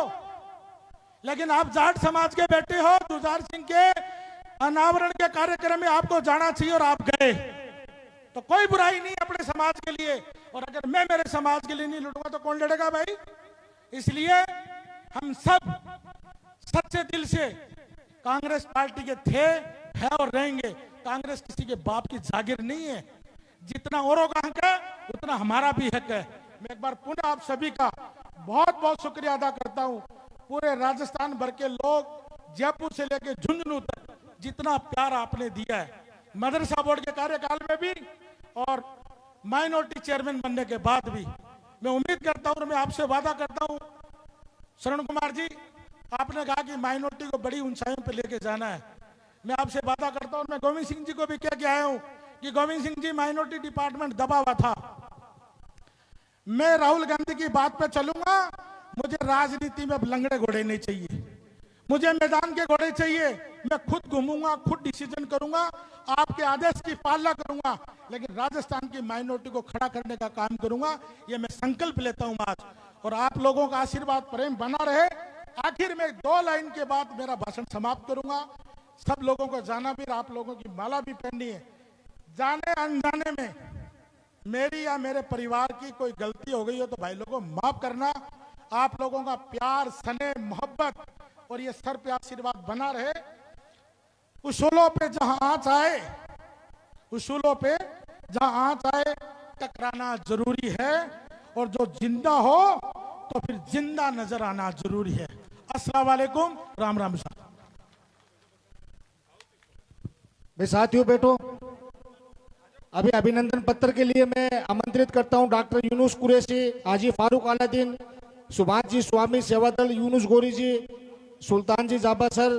लेकिन आप जाट समाज के बेटे हो। जुझार सिंह के अनावरण के कार्यक्रम में आपको जाना चाहिए और आप गए, तो कोई बुराई नहीं अपने समाज के लिए। और अगर मैं मेरे समाज के लिए नहीं लड़ूंगा तो कौन लड़ेगा भाई? इसलिए हम सब सच्चे दिल से कांग्रेस पार्टी के थे, है और रहेंगे। कांग्रेस किसी के बाप की जागीर नहीं है। जितना औरों का हक है उतना हमारा भी हक है। मैं एक बार पुनः आप सभी का बहुत बहुत शुक्रिया अदा करता हूं। पूरे राजस्थान भर के लोग, जयपुर से लेकर झुंझुनू तक, जितना प्यार आपने दिया है मदरसा बोर्ड के कार्यकाल में भी और माइनॉरिटी चेयरमैन बनने के बाद भी। मैं उम्मीद करता हूं और मैं आपसे वादा करता हूं, शरण कुमार जी, आपने कहा कि माइनॉरिटी को बड़ी ऊंचाइयों पर लेके जाना है। मैं आपसे वादा करता हूं, मैं गोविंद सिंह जी को भी कह के आया हूं कि गोविंद सिंह जी माइनॉरिटी डिपार्टमेंट दबा हुआ था। मैं राहुल गांधी की बात पे चलूंगा। मुझे राजनीति में अब लंगड़े घोड़े नहीं चाहिए, मुझे मैदान के घोड़े चाहिए। मैं खुद घूमूंगा, खुद डिसीजन करूंगा, आपके आदेश की पालना करूंगा, लेकिन राजस्थान की माइनॉरिटी को खड़ा करने का काम करूंगा। ये मैं संकल्प लेता हूं आज। और आप लोगों का आशीर्वाद प्रेम बना रहे। आखिर में 2 लाइन के बाद मेरा भाषण समाप्त करूंगा। सब लोगों को जाना भी, आप लोगों की माला भी पहननी है। जाने अनजाने में मेरी या मेरे परिवार की कोई गलती हो गई हो तो भाई लोगों माफ करना। आप लोगों का प्यार, स्नेह, मोहब्बत और ये सर पे आशीर्वाद बना रहे। उसूलों पे जहां आंच आए, उसूलों पे जहां आंच आए टकराना जरूरी है, और जो जिंदा हो तो फिर जिंदा नजर आना जरूरी है। अस्सलाम वालेकुम, राम राम साहब। मैं साथियों बैठो, अभी अभिनंदन पत्र के लिए मैं आमंत्रित करता हूं डॉक्टर यूनुस कुरैशी, हाजी फारूक अलादीन, सुभाष जी स्वामी सेवादल, यूनुस गोरी जी, सुल्तान जी जाबा सर,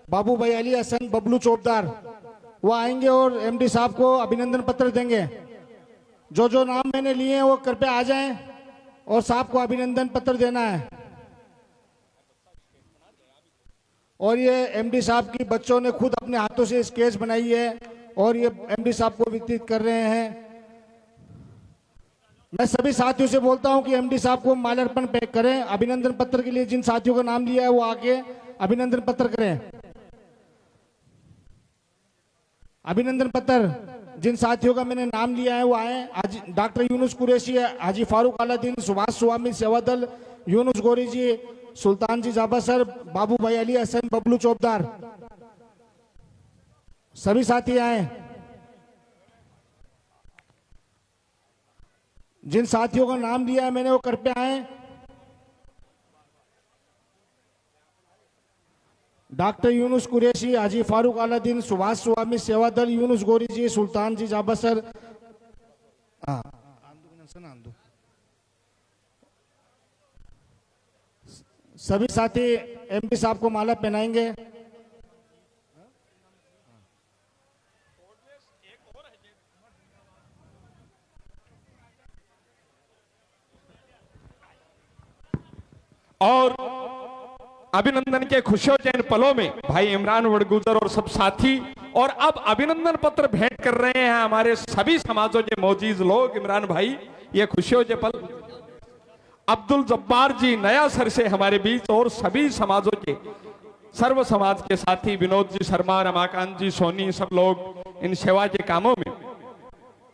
बाबू भाई अली हसन, बबलू चौबदार, वो आएंगे और एमडी साहब को अभिनंदन पत्र देंगे। जो जो नाम मैंने लिए हैं वो कृपया आ जाएं और साहब को अभिनंदन पत्र देना है। और ये एमडी साहब की बच्चों ने खुद अपने हाथों से स्केच बनाई है और ये एमडी साहब को वितरित कर रहे हैं। मैं सभी साथियों से बोलता हूं कि एमडी साहब को माल्यार्पण करें। अभिनंदन पत्र के लिए जिन साथियों का नाम लिया है वो आगे अभिनंदन पत्र करें। अभिनंदन पत्र जिन साथियों का मैंने नाम लिया है वो आए। डॉक्टर यूनुस कुरैशी, हाजी फारूक अलादीन, सुभाष स्वामी सेवादल, यूनुस गोरी जी, सुल्तान जी जाबा सर, बाबू भाई अली हसन, बबलू चौबदार, सभी साथी आए। जिन साथियों का नाम लिया है मैंने वो कृपया आए। डॉक्टर यूनुस कुरैशी, हाजी फारूक अलादीन, सुभाष स्वामी सेवा दल, यूनुस गोरी जी, सुल्तान जी जाबसर, सभी साथी एमडी साहब को माला पहनाएंगे। और अभिनंदन के खुशियों पलों में भाई इमरान वड़गुजर और सब साथी और अब अभिनंदन पत्र भेंट कर रहे हैं हमारे सभी समाजों के मौजूद लोग। इमरान भाई ये खुशियों के पल अब्दुल जब्बार जी नया सर से हमारे बीच और सभी समाजों के सर्व समाज के साथी विनोद जी शर्मा, रमाकांत जी सोनी, सब लोग इन सेवा के कामों में,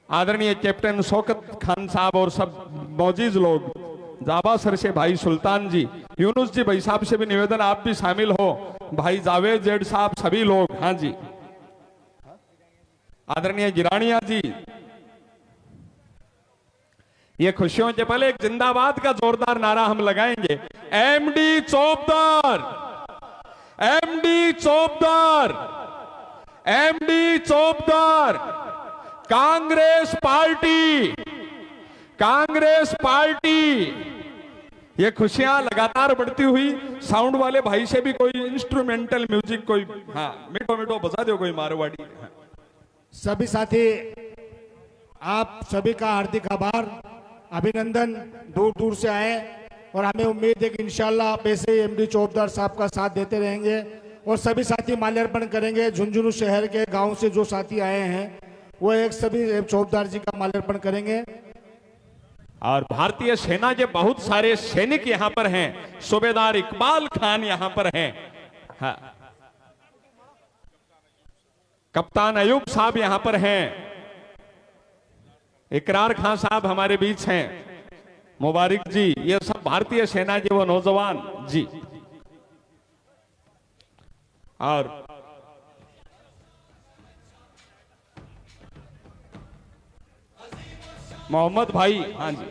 आदरणीय कैप्टन शौकत खान साहब और सब मौजूद लोग, जाबा सर से भाई सुल्तान जी, यूनुस जी भाई साहब से भी निवेदन आप भी शामिल हो, भाई जावेद जेड साहब, सभी लोग, हाँ जी, आदरणीय गिरानिया जी। ये खुशियों के पल एक जिंदाबाद का जोरदार नारा हम लगाएंगे। MD Chaubdar, MD Chaubdar, MD Chaubdar, Congress party, Congress party. ये खुशियां लगातार बढ़ती हुई। साउंड वाले भाई से भी कोई इंस्ट्रूमेंटल म्यूजिक, कोई हाँ मिठो मिठो बजा दो कोई मारवाड़ी। सभी साथी आप सभी का हार्दिक आभार, अभिनंदन। दूर दूर से आए और हमें उम्मीद है कि इंशाल्लाह आप ऐसे एमडी चौबदार साहब का साथ देते रहेंगे और सभी साथी माल्यार्पण करेंगे। झुंझुनू शहर के गांव से जो साथी आए हैं वो एक सभी चौबदार जी का माल्यार्पण करेंगे। और भारतीय सेना के बहुत सारे सैनिक यहां पर हैं। सूबेदार इकबाल खान यहां पर हैं, हाँ। कप्तान अयूब साहब यहां पर हैं, इकरार खान साहब हमारे बीच हैं, मुबारक जी, ये सब भारतीय सेना के वो नौजवान जी। और मोहम्मद भाई, हाँ जी,